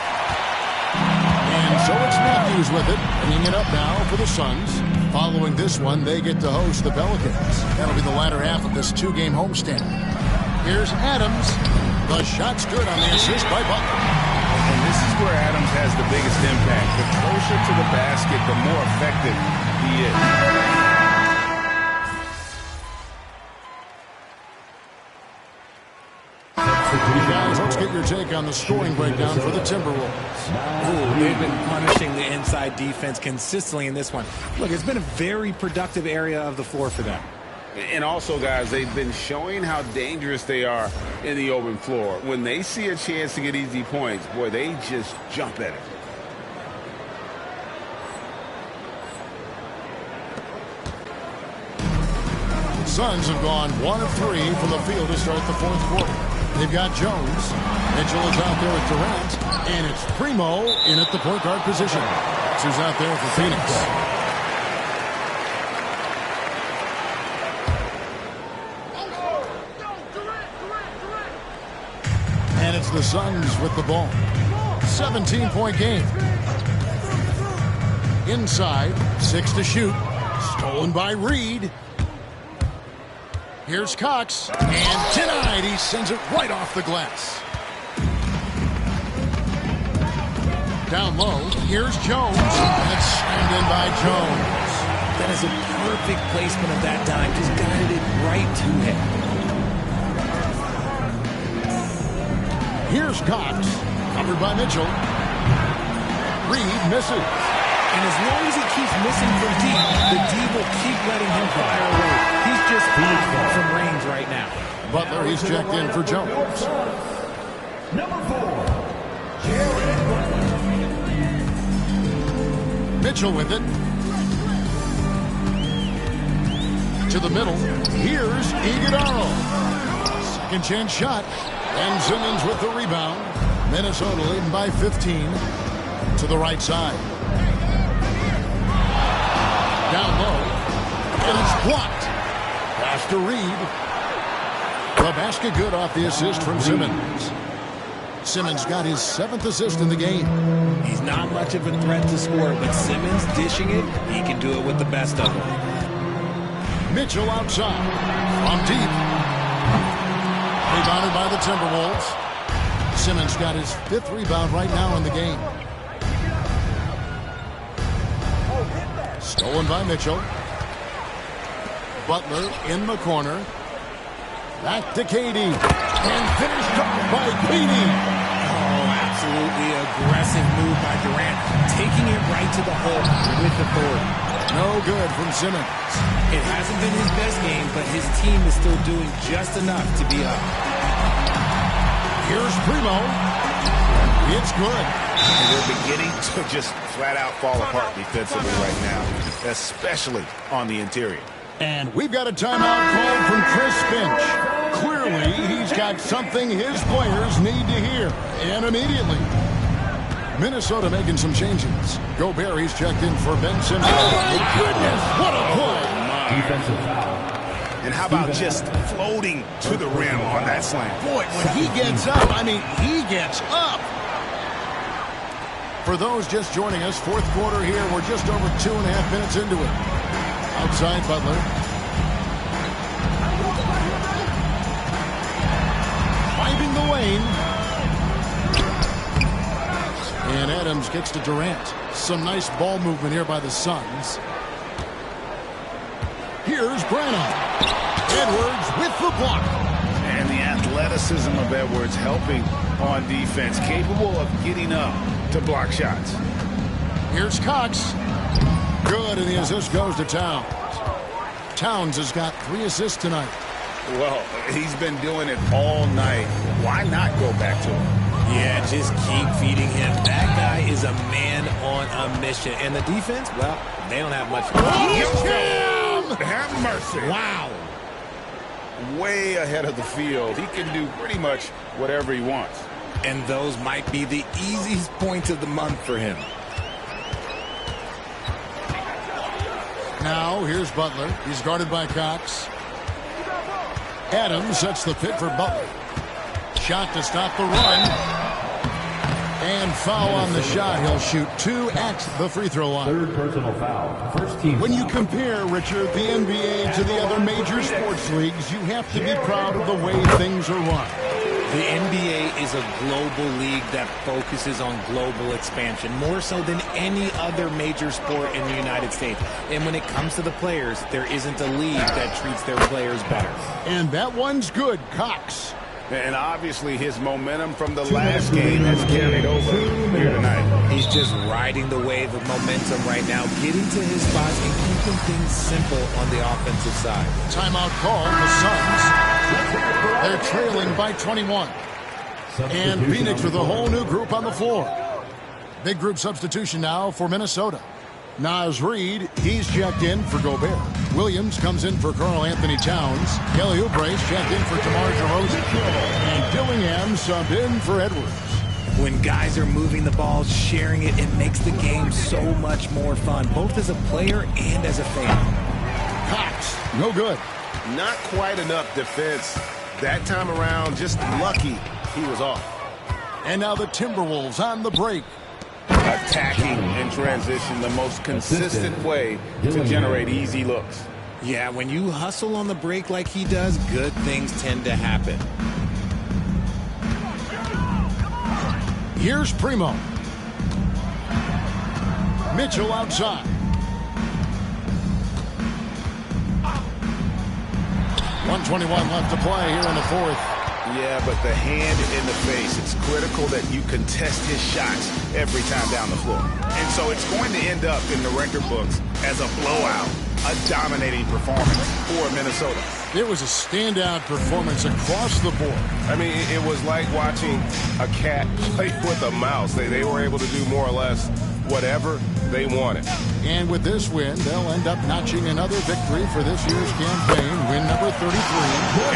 And so it's Matthews with it. Bringing it up now for the Suns. Following this one, they get to host the Pelicans. That'll be the latter half of this 2-game homestand. Here's Adams. The shot's good on the assist by Butler.
And this is where Adams has the biggest impact. The closer to the basket, the more effective he is.
Guys, let's get your take on the scoring breakdown for the Timberwolves.
Ooh, they've been punishing the inside defense consistently in this one. Look, it's been a very productive area of the floor for them.
And also, guys, they've been showing how dangerous they are in the open floor. When they see a chance to get easy points, boy, they just jump at it.
Suns have gone 1 of 3 from the field to start the 4th quarter. They've got Jones. Mitchell is out there with Durant. And it's Primo in at the point guard position. That's who's out there for Phoenix. And it's the Suns with the ball. 17-point game. Inside, 6 to shoot. Stolen by Reed. Here's Cox, and denied. He sends it right off the glass. Down low, here's Jones. That's slammed in by Jones.
That is a perfect placement of that dime. Just guided it right to
him. Here's Cox, covered by Mitchell. Reed misses.
And as long as he keeps missing from deep, the D will keep letting him fire away. He's just off from range right now.
Butler, he's checked in for Jones.
Number 4, Jared Butler.
Mitchell with it. To the middle. Here's Iguodala. Second chance shot. And Simmons with the rebound. Minnesota leading by 15. To the right side. Down low. And it's blocked. Pass to Reed. The basket good off the assist from Simmons. Simmons got his 7th assist in the game.
He's not much of a threat to score, but Simmons dishing it, he can do it with the best of them.
Mitchell outside. On deep. Rebounded by the Timberwolves. Simmons got his 5th rebound right now in the game. Stolen by Mitchell. Butler in the corner. Back to KD. And finished up by KD.
Oh, absolutely aggressive move by Durant. Taking it right to the hole with authority.
No good from Simmons.
It hasn't been his best game, but his team is still doing just enough to be up.
Here's Primo. It's good.
And they're beginning to just flat out fall apart defensively right now, especially on the interior.
And we've got a timeout called from Chris Finch. Clearly, he's got something his players need to hear. And immediately. Minnesota making some changes. Gobert, he's checked in for Ben Simmons. Oh, my goodness. What a play.
Defensive foul. And how about just floating to the rim on that slam?
Boy, when he gets up, I mean, he gets up. For those just joining us, 4th quarter here. We're just over 2.5 minutes into it. Outside Butler. Finding the lane. And Adams gets to Durant. Some nice ball movement here by the Suns. Here's Branham. Edwards with the block.
And the athleticism of Edwards helping on defense. Capable of getting up to block shots.
Here's Cox. Good, and the assist goes to Towns. Towns has got 3 assists tonight.
Well, he's been doing it all night. Why not go back to him?
Yeah, just keep feeding him. That guy is a man on a mission. And the defense, well, they don't have much.
Have mercy.
Wow.
Way ahead of the field. He can do pretty much whatever he wants.
And those might be the easiest points of the month for him.
Now, here's Butler. He's guarded by Cox. Adams sets the pick for Butler. Shot to stop the run. And foul on the shot. He'll shoot 2 at the free throw line.
3rd personal foul. First team.
When you compare, Richard, the NBA to the other major sports leagues, you have to be proud of the way things are run.
The NBA is a global league that focuses on global expansion, more so than any other major sport in the United States. And when it comes to the players, there isn't a league that treats their players better.
And that one's good, Cox.
And obviously his momentum from the last game has carried over here tonight.
He's just riding the wave of momentum right now, getting to his spots and keeping things simple on the offensive side.
Timeout call, the Suns. They're trailing by 21. And Phoenix with a whole new group on the floor. Big group substitution now for Minnesota. Naz Reid, he's checked in for Gobert. Williams comes in for Karl Anthony Towns. Kelly Oubre's checked in for DeMar DeRozan. And Dillingham subbed in for Edwards.
When guys are moving the ball, sharing it, it makes the game so much more fun, both as a player and as a fan.
Cox, no good.
Not quite enough defense. That time around, just lucky he was off.
And now the Timberwolves on the break.
Attacking in transition, the most consistent way to generate easy looks.
Yeah, when you hustle on the break like he does, good things tend to happen.
Here's Primo. Mitchell outside. 1:21 left to play here in the 4th.
Yeah, but the hand in the face, it's critical that you contest his shots every time down the floor. And so it's going to end up in the record books as a blowout, a dominating performance for Minnesota.
It was a standout performance across the board.
I mean, it was like watching a cat play with a mouse. They were able to do more or less whatever they wanted.
And with this win, they'll end up notching another victory for this year's campaign, win number 33.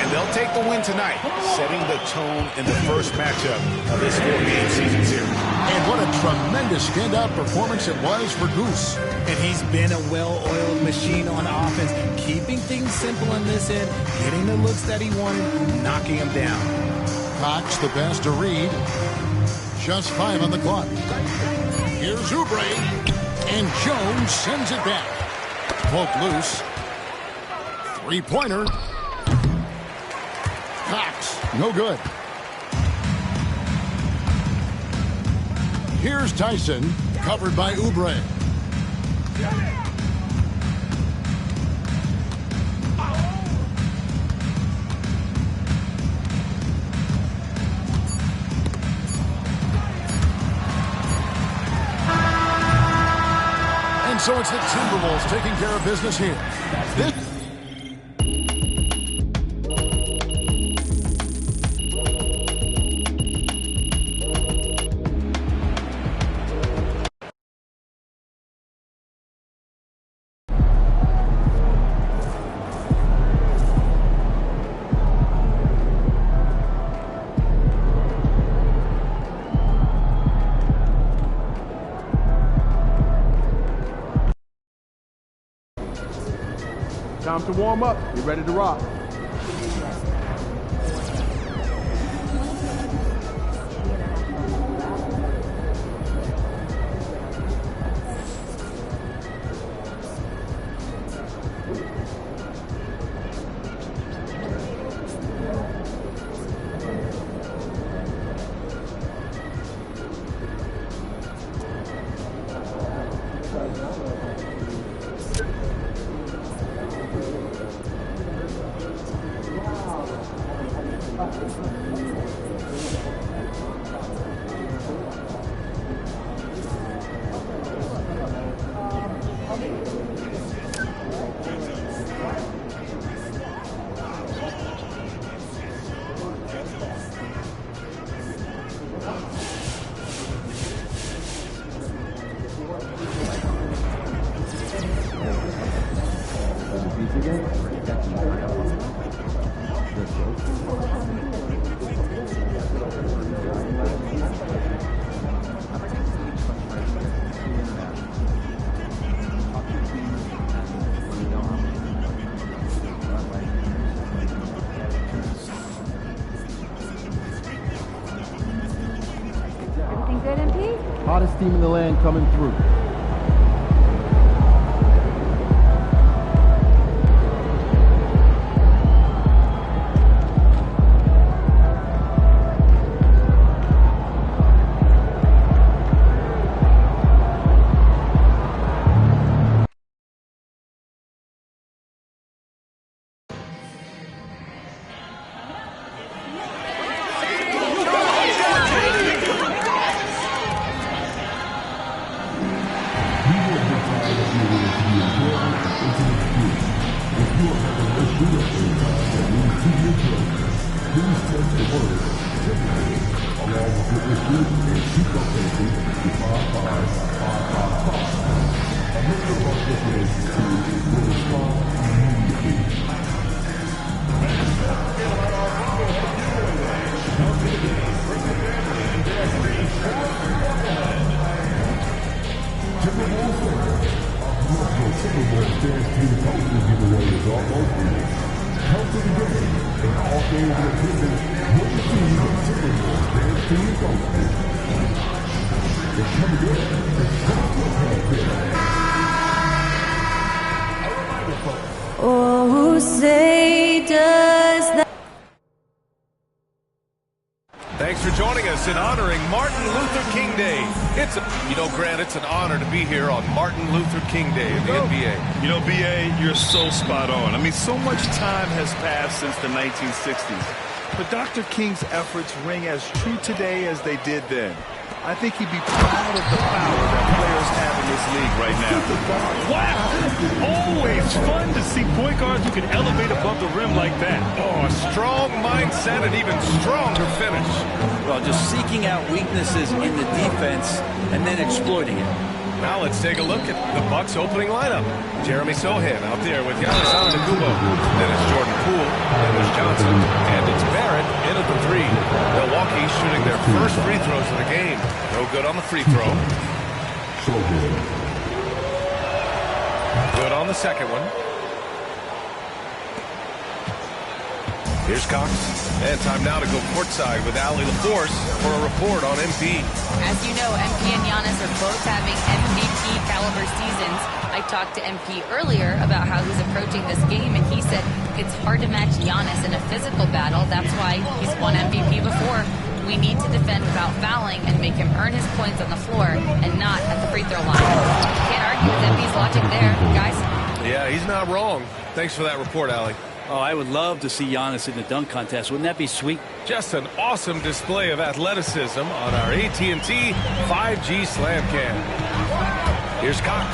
And they'll take the win tonight, setting the tone in the first matchup of this 4-game season series.
And what a tremendous standout performance it was for Goose.
And he's been a well-oiled machine on offense, keeping things simple in this end, getting the looks that he wanted, knocking them down.
Cox the pass to Reed. Just 5 on the clock. Here's Oubre, and Jones sends it back. Poke loose. Three-pointer. Cox, no good. Here's Tyson, covered by Oubre. And so it's the Timberwolves taking care of business here.
Time to warm up. Get ready to rock. Hottest team in the land coming through.
Oh, say does that.
Thanks for joining us in honoring Martin Luther King Day. Grant, it's an honor to be here on Martin Luther King Day in the NBA.
You know, B.A., you're so spot on. I mean, so much time has passed since the 1960s. But Dr. King's efforts ring as true today as they did then. I think he'd be proud of the power that players have in this league right now. Wow! Always fun to see point guards who can elevate above the rim like that.
Oh, a strong mindset and even stronger finish.
Well, just seeking out weaknesses in the defense and then exploiting it.
Now let's take a look at the Bucks opening lineup. Jeremy Sohan out there with Giannis Antetokounmpo. Then it's Jordan Poole. Then there's Johnson. And it's Barrett in at the 3. Milwaukee shooting their first free throws of the game. No good on the free throw. Good on the second one. Here's Cox. And time now to go courtside with Allie LaForce for a report on MP.
As you know, MP and Giannis are both having MVP caliber seasons. I talked to MP earlier about how he's approaching this game, and he said it's hard to match Giannis in a physical battle. That's why he's won MVP before. We need to defend without fouling and make him earn his points on the floor and not at the free throw line. Can't argue with MP's logic there, guys.
Yeah, he's not wrong. Thanks for that report, Allie.
Oh, I would love to see Giannis in the dunk contest. Wouldn't that be sweet?
Just an awesome display of athleticism on our AT&T 5G Slam Cam. Here's Cox.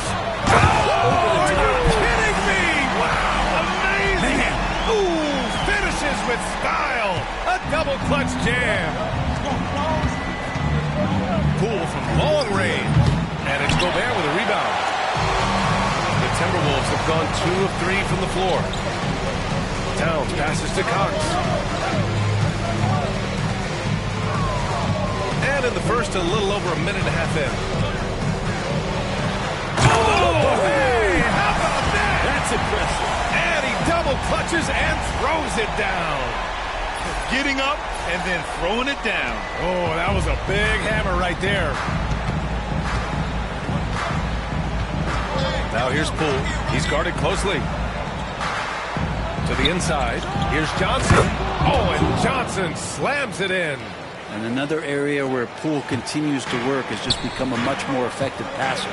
Oh, are you kidding me? Wow, amazing. Man. Ooh, finishes with style. A double clutch jam. Poole from long range. And it's Gobert with a rebound. The Timberwolves have gone 2 of 3 from the floor. Towns passes to Cox. And in the first, a little over a minute and a half in. Oh, hey, how about that?
That's impressive.
And he double clutches and throws it down.
Getting up and then throwing it down.
Oh, that was a big hammer right there. Now here's Poole. He's guarded closely. To the inside. Here's Johnson. Oh, and Johnson slams it in.
And another area where Poole continues to work has just become a much more effective passer.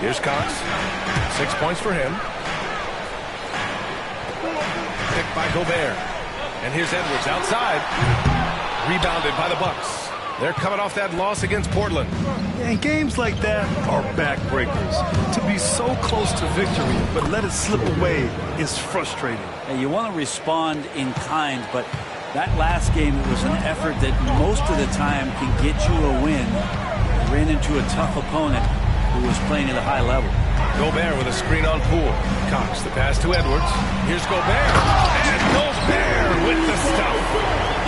Here's Cox. 6 points for him. Picked by Gobert. And here's Edwards outside. Rebounded by the Bucks. They're coming off that loss against Portland.
And games like that are backbreakers. To be so close to victory, but let it slip away is frustrating.
And you want to respond in kind, but that last game was an effort that most of the time can get you a win. You ran into a tough opponent who was playing at a high level.
Gobert with a screen on Poole. Cox, the pass to Edwards. Here's Gobert. And Gobert with the stuff.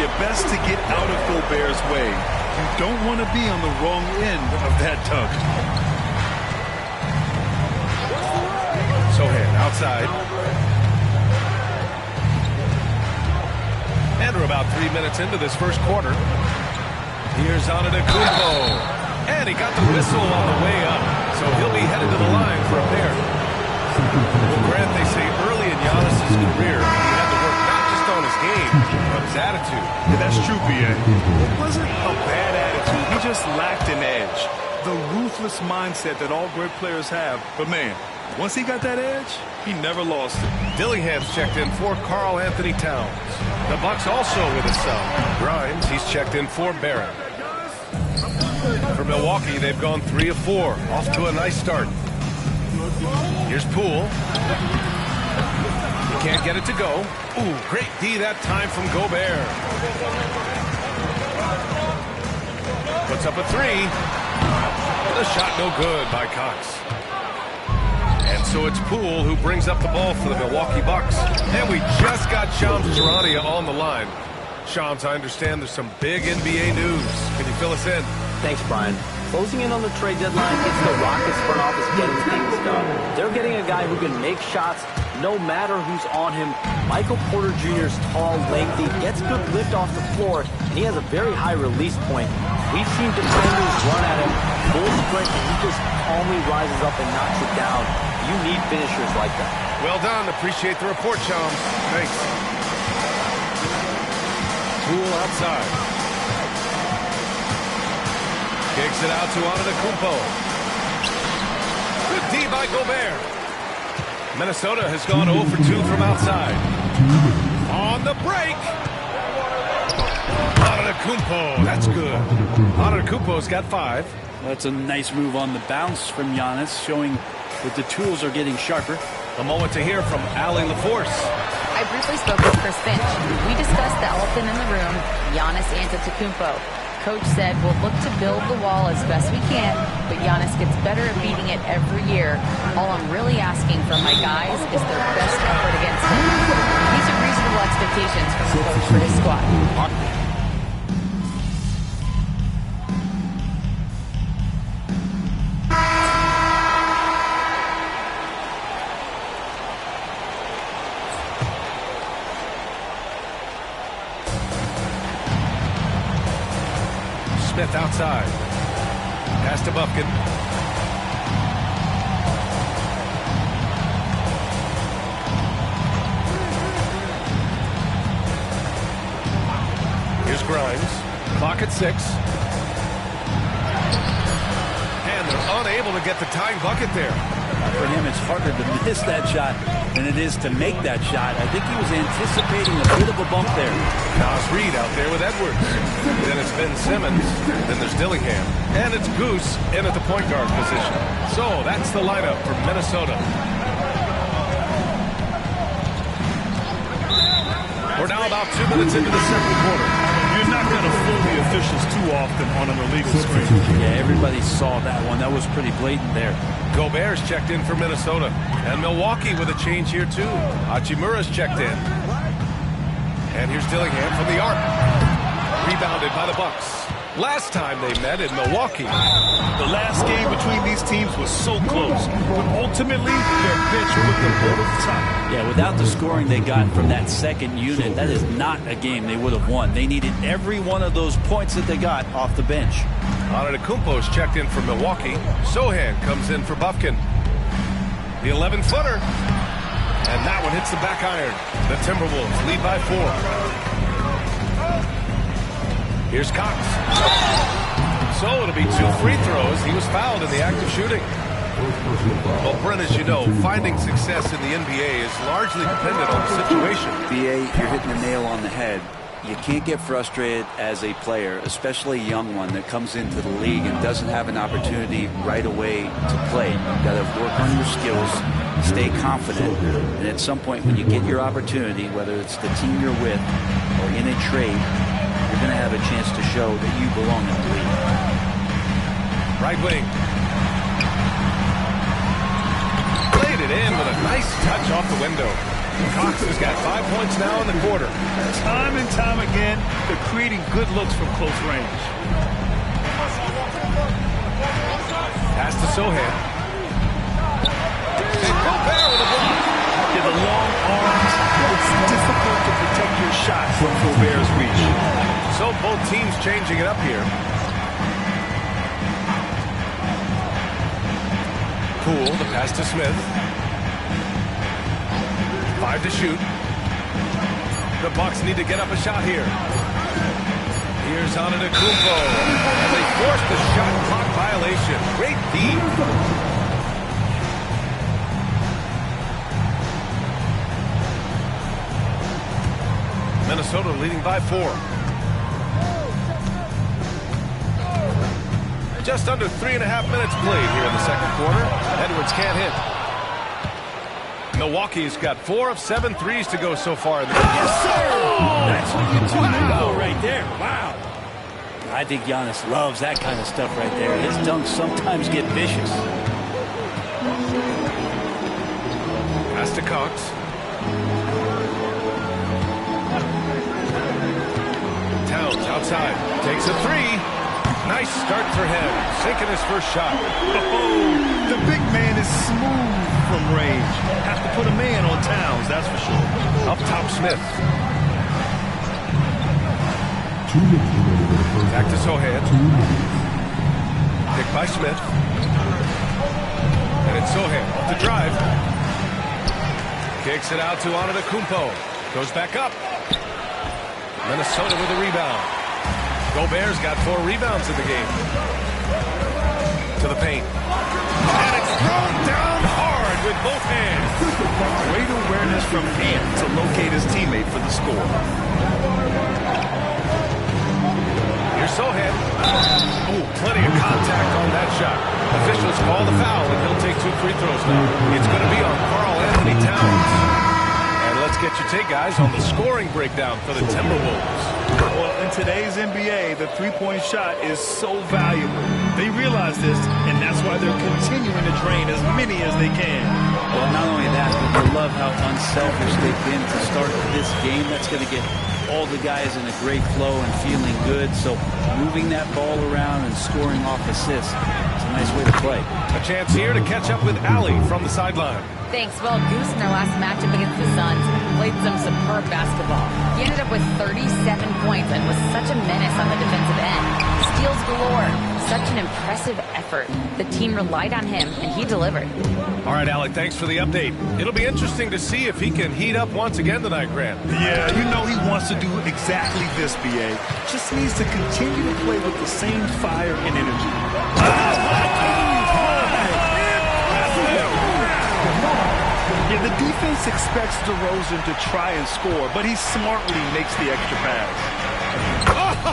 You're best to get out of Gobert's way. You don't want to be on the wrong end of that dunk.
Sohan outside. And we're about 3 minutes into this first quarter. Here's Antetokounmpo. And he got the whistle on the way up. So he'll be headed to the line for a pair. Well, Grant, they say early in Giannis' career, he had to work not just on his game, but his attitude.
Yeah, that's true, B.A. It wasn't a bad attitude. He just lacked an edge. The ruthless mindset that all great players have. But, man, once he got that edge, he never lost it.
Dillingham's checked in for Karl Anthony Towns. The Bucks also with a sub. Grimes, he's checked in for Barrett. For Milwaukee, they've gone 3 of 4. Off to a nice start. Here's Poole. He can't get it to go. Ooh, great D that time from Gobert. Puts up a 3. The shot no good by Cox. And so it's Poole who brings up the ball for the Milwaukee Bucks. And we just got Shams Charania on the line. Shams, I understand there's some big NBA news. Can you fill us in?
Thanks, Brian. Closing in on the trade deadline, it's the Rockets front office getting things done. They're getting a guy who can make shots no matter who's on him. Michael Porter Jr. is tall, lengthy, gets good lift off the floor, and he has a very high release point. We've seen defenders run at him, full sprint, and he just calmly rises up and knocks it down. You need finishers like that.
Well done. Appreciate the report, Shams. Thanks. Poole outside. Kicks it out to Antetokounmpo. Good D by Gobert. Minnesota has gone 0 for 2 from outside. On the break. Antetokounmpo, that's good. Antetokounmpo's got 5.
That's a nice move on the bounce from Giannis, showing that the tools are getting sharper.
A moment to hear from Allie LaForce.
I briefly spoke with Chris Finch. We discussed the elephant in the room, Giannis Antetokounmpo. Coach said we'll look to build the wall as best we can, but Giannis gets better at beating it every year. All I'm really asking from my guys is their best effort against him. These are reasonable expectations from the coach for his squad.
Smith outside. Pass to Bufkin. Here's Grimes. Clock at 6. And they're unable to get the tying bucket there.
For him, it's harder to miss that shot than it is to make that shot. I think he was anticipating a bit of a bump there.
Nas Reed out there with Edwards. Then it's Ben Simmons. Then there's Dillingham. And it's Goose in at the point guard position. So that's the lineup for Minnesota. We're now about 2 minutes into the second quarter.
You're not going to fool the officials too often on an illegal screen.
Yeah, everybody saw that one. That was pretty blatant there.
Gobert's checked in for Minnesota. And Milwaukee with a change here, too. Hachimura's checked in. And here's Dillingham from the arc. Rebounded by the Bucks. Last time they met in Milwaukee.
The last game between these teams was so close, but ultimately their bench put them over the top.
Yeah, without the scoring they got from that second unit, that is not a game they would have won. They needed every one of those points that they got off the bench.
Antetokounmpo's checked in for Milwaukee. Sohan comes in for Bufkin. The 11-footer. And that one hits the back iron. The Timberwolves lead by 4. Here's Cox. So it'll be 2 free throws. He was fouled in the act of shooting. Well, Brent, as you know, finding success in the NBA is largely dependent on the situation.
BA, you're hitting the nail on the head. You can't get frustrated as a player, especially a young one that comes into the league and doesn't have an opportunity right away to play. You've got to work on your skills, stay confident, and at some point when you get your opportunity, whether it's the team you're with or in a trade, you're going to have a chance to show that you belong in the league.
Right wing. Played it in with a nice touch off the window. Cox has got 5 points now in the quarter.
Time and time again, they're creating good looks from close range.
Pass to Sohan. And Gobert with a block.
Yeah, the long arms, it's difficult to protect your shot from Gobert's reach.
So both teams changing it up here. Poole, the pass to Smith. 5 to shoot. The Bucks need to get up a shot here. Here's Antetokounmpo. And they forced the shot clock violation. Great feed. Minnesota leading by 4. Just under 3.5 minutes played here in the second quarter. Edwards can't hit. Milwaukee's got 4 of 7 threes to go so far in the game.
Yes, sir! That's what you do right there. Wow. I think Giannis loves that kind of stuff right there. His dunks sometimes get vicious.
Pass to Cox. Towns outside. Takes a 3. Nice start for him. Sinking his first shot.
Oh, the big man is smooth from range. Have to put a man on Towns, that's for sure.
Up top, Smith. Back to Sohan. Picked by Smith. And it's Sohan off the drive. Kicks it out to Antetokounmpo. Goes back up. Minnesota with a rebound. Gobert's got 4 rebounds in the game. To the paint. And it's thrown down hard with both hands.
from hand to locate his teammate for the score.
Here's Sohan. Oh, plenty of contact on that shot. Officials call the foul, and he'll take 2 free throws now. It's going to be on Karl Anthony Towns. And let's get your take, guys, on the scoring breakdown for the Timberwolves.
Well, in today's NBA, the three-point shot is so valuable. They realize this, and that's why they're continuing to drain as many as they can.
Well, not only that, but they love how unselfish they've been to start this game. That's going to get all the guys in a great flow and feeling good. So moving that ball around and scoring off assists, it's a nice way to play.
A chance here to catch up with Allie from the sideline.
Thanks. Well, Goose in their last matchup against the Suns played some superb basketball. He ended up with 37 points and was such a menace on the defensive end. Steals galore. Such an impressive effort. The team relied on him, and he delivered.
All right, Alec, thanks for the update. It'll be interesting to see if he can heat up once again tonight, Grant.
Yeah, you know he wants to do exactly this, B.A. Just needs to continue to play with the same fire and energy. Yeah, the defense expects DeRozan to try and score, but he smartly makes the extra pass.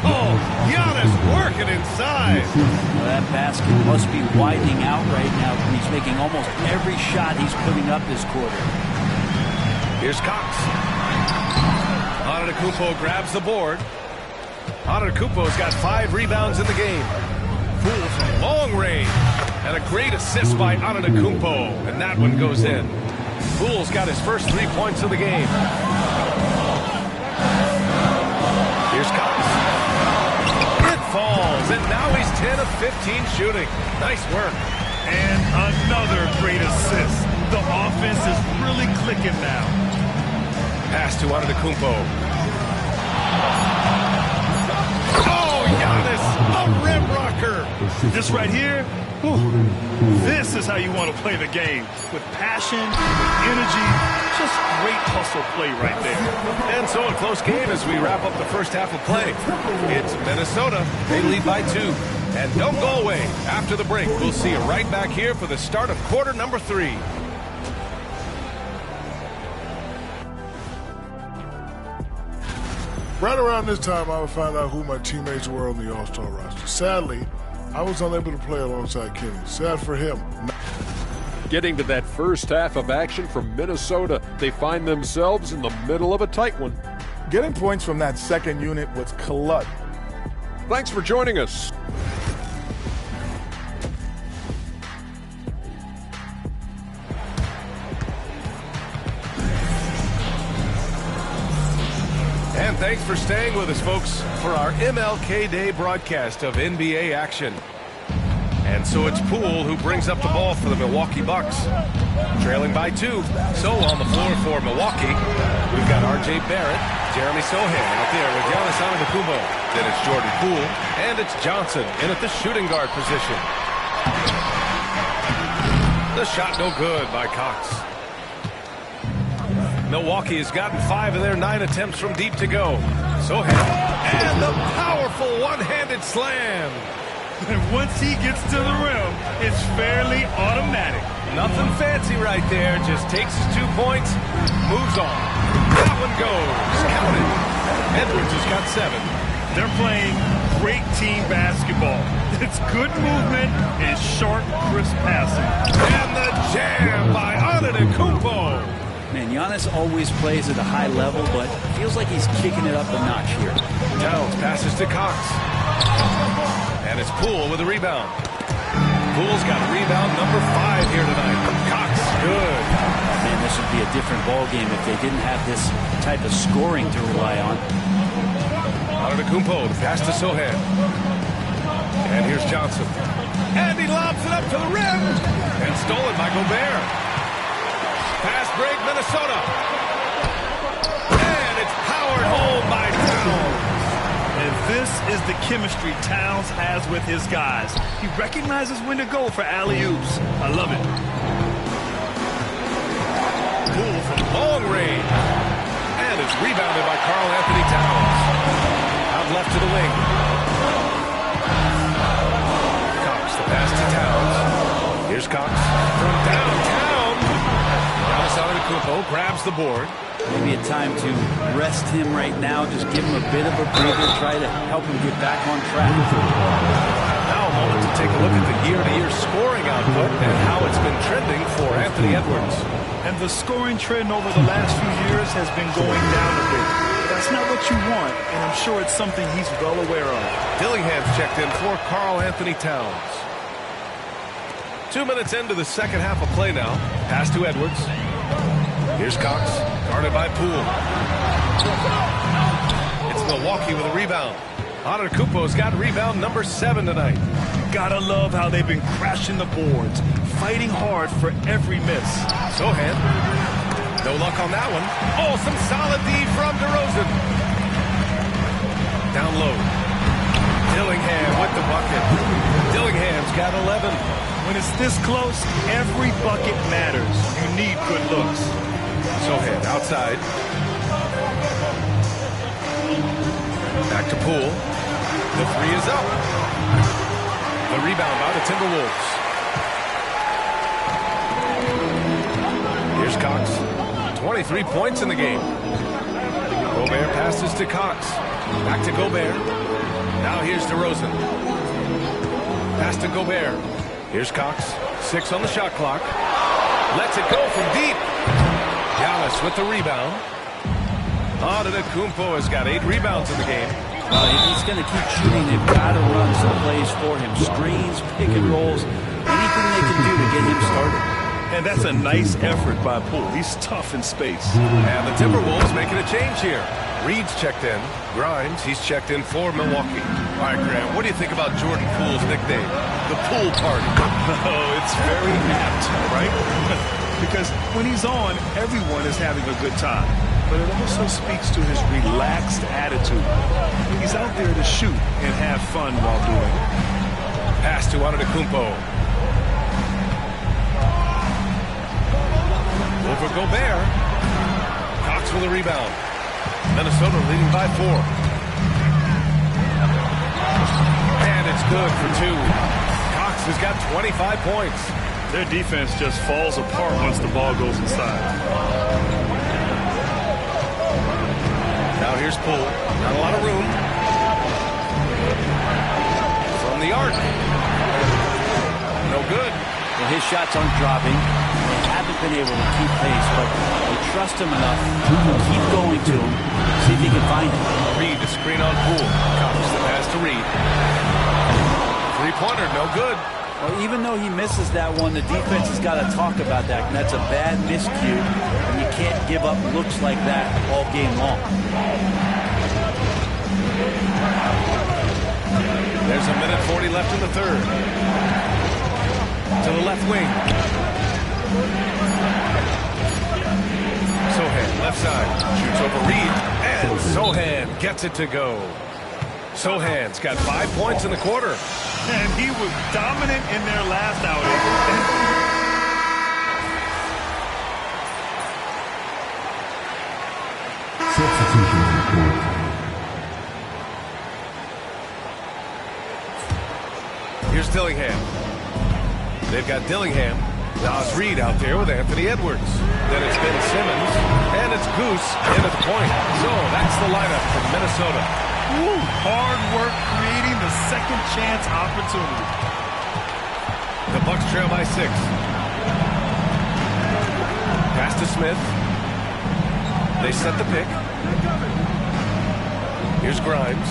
Oh, Giannis working inside.
Well, that basket must be widening out right now. He's making almost every shot he's putting up this quarter.
Here's Cox. Antetokounmpo grabs the board. Antetokounmpo's got 5 rebounds in the game. Poole from long range. And a great assist by Antetokounmpo. And that one goes in. Poole's got his first 3 points of the game. Here's Cox. It falls, and now he's 10 of 15 shooting. Nice work.
And another great assist. The offense is really clicking now.
Pass to Antetokounmpo. Oh, Giannis, a rim rocker.
This right here, this is how you want to play the game. With passion, with energy, just great hustle play right there.
And so a close game as we wrap up the first half of play. It's Minnesota. They lead by 2. And don't go away. After the break, we'll see you right back here for the start of quarter number 3.
Right around this time, I would find out who my teammates were on the All-Star roster. Sadly, I was unable to play alongside Kenny. Sad for him.
Getting to that first half of action from Minnesota, they find themselves in the middle of a tight one.
Getting points from that second unit was clutch.
Thanks for joining us.
And thanks for staying with us, folks, for our MLK Day broadcast of NBA action. And so it's Poole who brings up the ball for the Milwaukee Bucks. Trailing by 2. So on the floor for Milwaukee, we've got R.J. Barrett, Jeremy Sohan out there with Giannis Antetokounmpo. Then it's Jordan Poole, and it's Johnson in at the shooting guard position. The shot no good by Cox. Milwaukee has gotten 5 of their 9 attempts from deep to go. Sohan, and the powerful one-handed slam.
And once he gets to the rim, it's fairly automatic.
Nothing fancy right there. Just takes his 2 points, moves on. That one goes. Count it. Edwards has got 7.
They're playing great team basketball. It's good movement and sharp, crisp passing.
And the jam by Antetokounmpo.
Man, Giannis always plays at a high level, but feels like he's kicking it up a notch here.
Towns passes to Cox. And it's Poole with a rebound. Poole's got rebound number 5 here tonight. Cox, good.
Man, this would be a different ball game if they didn't have this type of scoring to rely on.
Antetokounmpo, the pass to Sohan. And here's Johnson. And he lobs it up to the rim. And stolen by Gobert. Fast break, Minnesota. And it's powered home by Towns.
And this is the chemistry Towns has with his guys. He recognizes when to go for alley-oops. I love it.
Poole from long range. And it's rebounded by Karl Anthony Towns. Out left to the wing. Cox, the pass to Towns. Here's Cox from downtown. Giannis Antetokounmpo Kumpo grabs the board.
Maybe a time to rest him right now. Just give him a bit of a breather. Try to help him get back on track.
Now a moment to take a look at the year-to-year scoring output and how it's been trending for Anthony Edwards.
And the scoring trend over the last few years has been going down a bit. That's not what you want, and I'm sure it's something he's well aware of.
Dillingham's checked in for Karl Anthony Towns. 2 minutes into the second half of play now. Pass to Edwards. Here's Cox, guarded by Poole. It's Milwaukee with a rebound. Kumpo's got rebound number 7 tonight.
Gotta love how they've been crashing the boards, fighting hard for every miss.
Sohan, no luck on that one. Oh, some solid D from DeRozan. Down low. Dillingham with the bucket. Dillingham's got 11.
When it's this close, every bucket matters. You need good looks.
Sohan outside. Back to Poole. The three is up. The rebound by the Timberwolves. Here's Cox. 23 points in the game. Gobert passes to Cox. Back to Gobert. Now here's DeRozan. Pass to Gobert. Here's Cox. 6 on the shot clock. Lets it go from deep. Giannis with the rebound. Kumpo has got 8 rebounds in the game.
If he's going to keep shooting, they've got to run some plays for him. Screens, pick and rolls, anything they can do to get him started.
And that's a nice effort by Poole. He's tough in space.
And the Timberwolves making a change here. Reed's checked in. Grimes, he's checked in for Milwaukee. All right, Graham, what do you think about Jordan Poole's nickname? The Poole Party.
Oh, it's very apt, right? Because when he's on, everyone is having a good time. But it also speaks to his relaxed attitude. He's out there to shoot and have fun while doing it.
Pass to Kumpo. Over Gobert. Cox with a rebound. Minnesota leading by 4. And it's good for 2. Cox has got 25 points.
Their defense just falls apart once the ball goes inside.
Now here's Poole. Not a lot of room. From the arc. No good.
Well, his shots aren't dropping. They haven't been able to keep pace, but they trust him enough to keep going to him. See if he can find it.
Reed, the screen on Poole. Cox the pass to Reed. Three-pointer, no good.
Well, even though he misses that one, the defense has got to talk about that. And that's a bad miscue, and you can't give up looks like that all game long.
There's a minute 40 left in the third. To the left wing. Sohan, left side. Shoots over Reed, and Sohan gets it to go. Sohan's got 5 points in the quarter.
And he was dominant in their last outing.
Substitution on the court.
Here's Dillingham. They've got Dillingham. Now it's Reed out there with Anthony Edwards. Then it's Ben Simmons. And it's Goose in at the point. So that's the lineup from Minnesota.
Woo, hard work creating the second chance opportunity.
The Bucks trail by 6. Pass to Smith. They set the pick. Here's Grimes.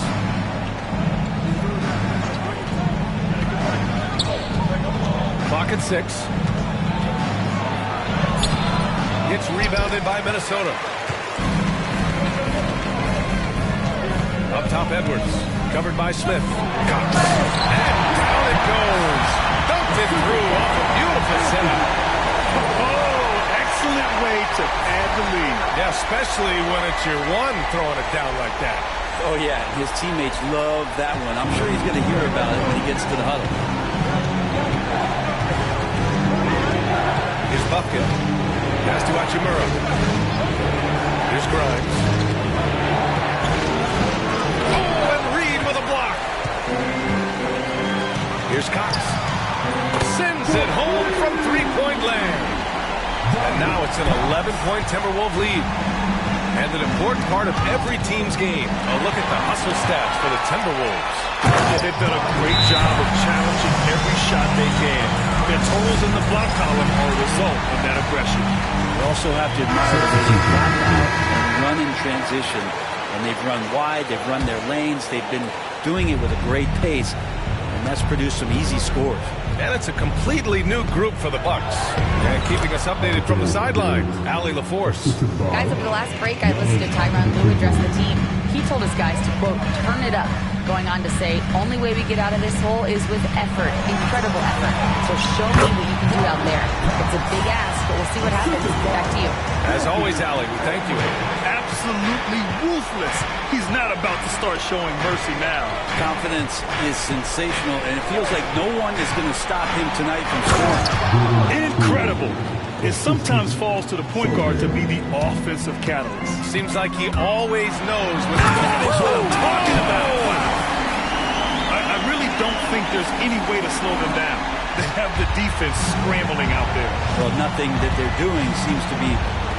Clock at 6. Gets rebounded by Minnesota. Up top, Edwards. Covered by Smith. Cox. And down it goes. Dunked it through off a beautiful setup.
Oh, excellent way to add the lead.
Yeah, especially when it's your one throwing it down like that.
Oh, yeah. His teammates love that one. I'm sure he's going to hear about it when he gets to the huddle.
Here's Bucket. Pass to Hachimura. Here's Grimes. Oh, and Reed with a block. Here's Cox. Sends it home from three-point land. And now it's an 11-point Timberwolves lead. And an important part of every team's game. A look at the hustle stats for the Timberwolves.
Yeah, they've done a great job of challenging every shot they can. Their totals in the block column are a result of that aggression.
You also have to admire the way they block out and run in transition. And they've run wide, they've run their lanes, they've been doing it with a great pace. And that's produced some easy scores.
And it's a completely new group for the Bucks. And keeping us updated from the sideline, Allie LaForce.
Guys, over the last break, I listened to Tyronn Lue address the team. He told his guys to, quote, turn it up. Going on to say, only way we get out of this hole is with effort, incredible effort. So show me what you can do out there. It's a big ask, but we'll see what happens. Back to you.
As always, Allie, we thank you.
Absolutely ruthless. He's not about to start showing mercy now.
Confidence is sensational, and it feels like no one is going to stop him tonight from scoring.
Incredible. It sometimes falls to the point guard to be the offensive catalyst.
Seems like he always knows when to finish.
What I'm talking about. Wow. I really don't think there's any way to slow them down. They have the defense scrambling out there.
Well, nothing that they're doing seems to be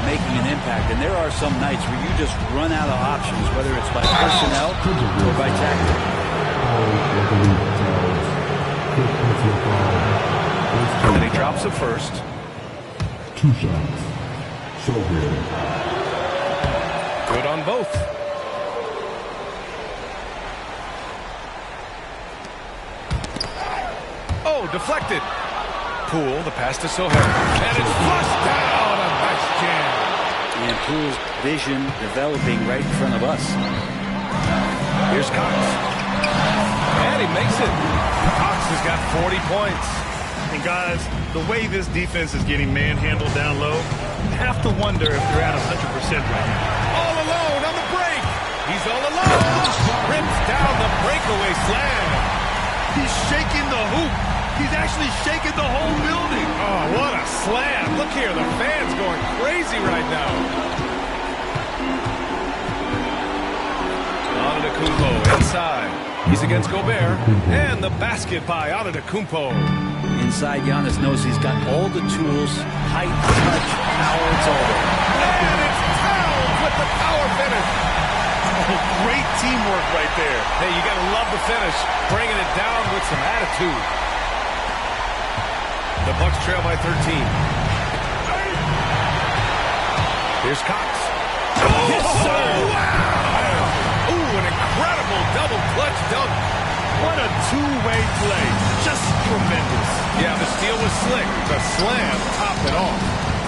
making an impact. And there are some nights where you just run out of options, whether it's by personnel or by tactics.
And he drops it first.
2 shots. So good.
Good on both. Oh, deflected. Poole, the pass to Sohail. And it's flushed down. A nice jam.
And Poole's vision developing right in front of us.
Here's Cox. And he makes it. Cox has got 40 points.
And guys, the way this defense is getting manhandled down low, you have to wonder if they're at 100% right now.
All alone on the break. He's all alone. Rips down the breakaway slam.
He's shaking the hoop. He's actually shaking the whole building.
Oh, what a slam. Look here, the fans going crazy right now. Antetokounmpo inside. He's against Gobert. And the basket by Antetokounmpo.
Inside, Giannis knows he's got all the tools, height, touch, power, it's all there.
And it's Towns with the power finish.
Oh, great teamwork right there.
Hey, you got to love the finish. Bringing it down with some attitude. The Bucks trail by 13. Here's Cox. Oh,
yes, sir.
Wow. Ooh, an incredible double clutch dunk.
What a two-way play. Just tremendous.
Yeah, the steal was slick. The slam topped it off.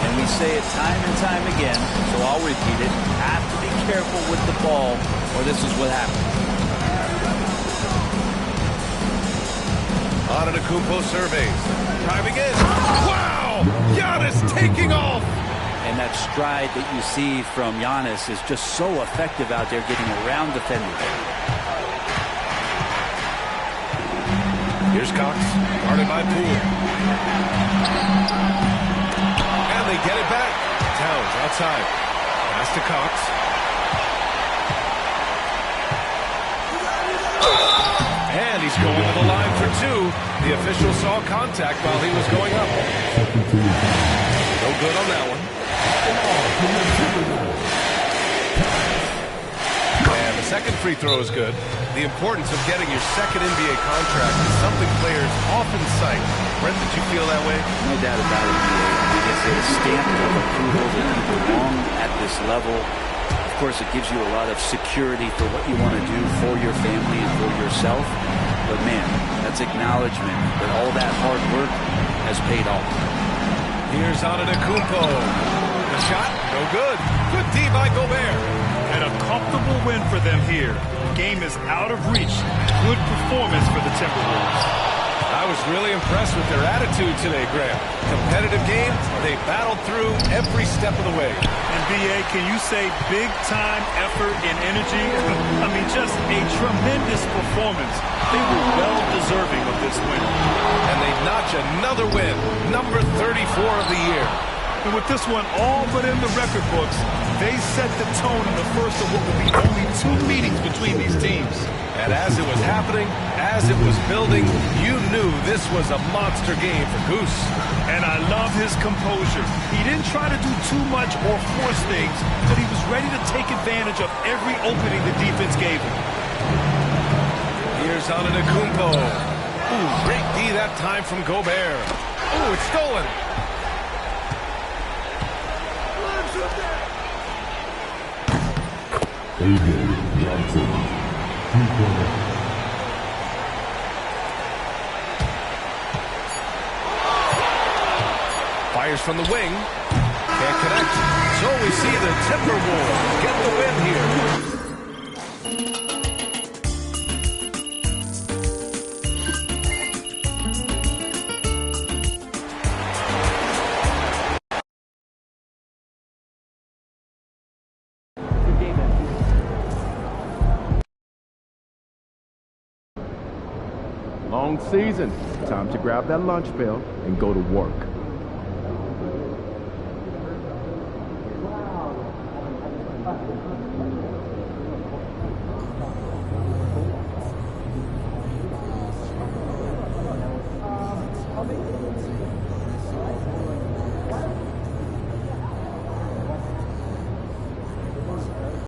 And we say it time and time again, so I'll repeat it. Have to be careful with the ball, or this is what happens.
Antetokounmpo surveys. Driving in. Wow! Giannis taking off!
And that stride that you see from Giannis is just so effective out there getting around defenders.
Here's Cox, guarded by Poole. And they get it back. Towns outside. Pass to Cox. And he's going to the line for 2. The official saw contact while he was going up. No good on that one. And the second free throw is good. The importance of getting your second NBA contract is something players often cite. Brent, did you feel that way?
No doubt about it. I mean, it's a stamp of approval that you belong at this level. Of course, it gives you a lot of security for what you want to do for your family and for yourself. But man, that's acknowledgement that all that hard work has paid off.
Here's Antetokounmpo. The shot, no good. Good D by Gobert.
And a comfortable win for them here. The game is out of reach. Good performance for the Timberwolves.
I was really impressed with their attitude today, Graham. Competitive game, they battled through every step of the way.
And B.A., can you say big-time effort and energy? I mean, just a tremendous performance. They were well-deserving of this win.
And they notch another win, number 34 of the year.
And with this one all but in the record books, they set the tone in the first of what will be only 2 meetings between these teams.
And as it was happening, as it was building, you knew this was a monster game for Goose.
And I love his composure. He didn't try to do too much or force things, but he was ready to take advantage of every opening the defense gave him.
Here's Antetokounmpo. Ooh, great D that time from Gobert. Ooh, it's stolen. Fires from the wing. Can't connect. So we see the Timberwolves get the win here.
Long season. Time to grab that lunch bell and go to work.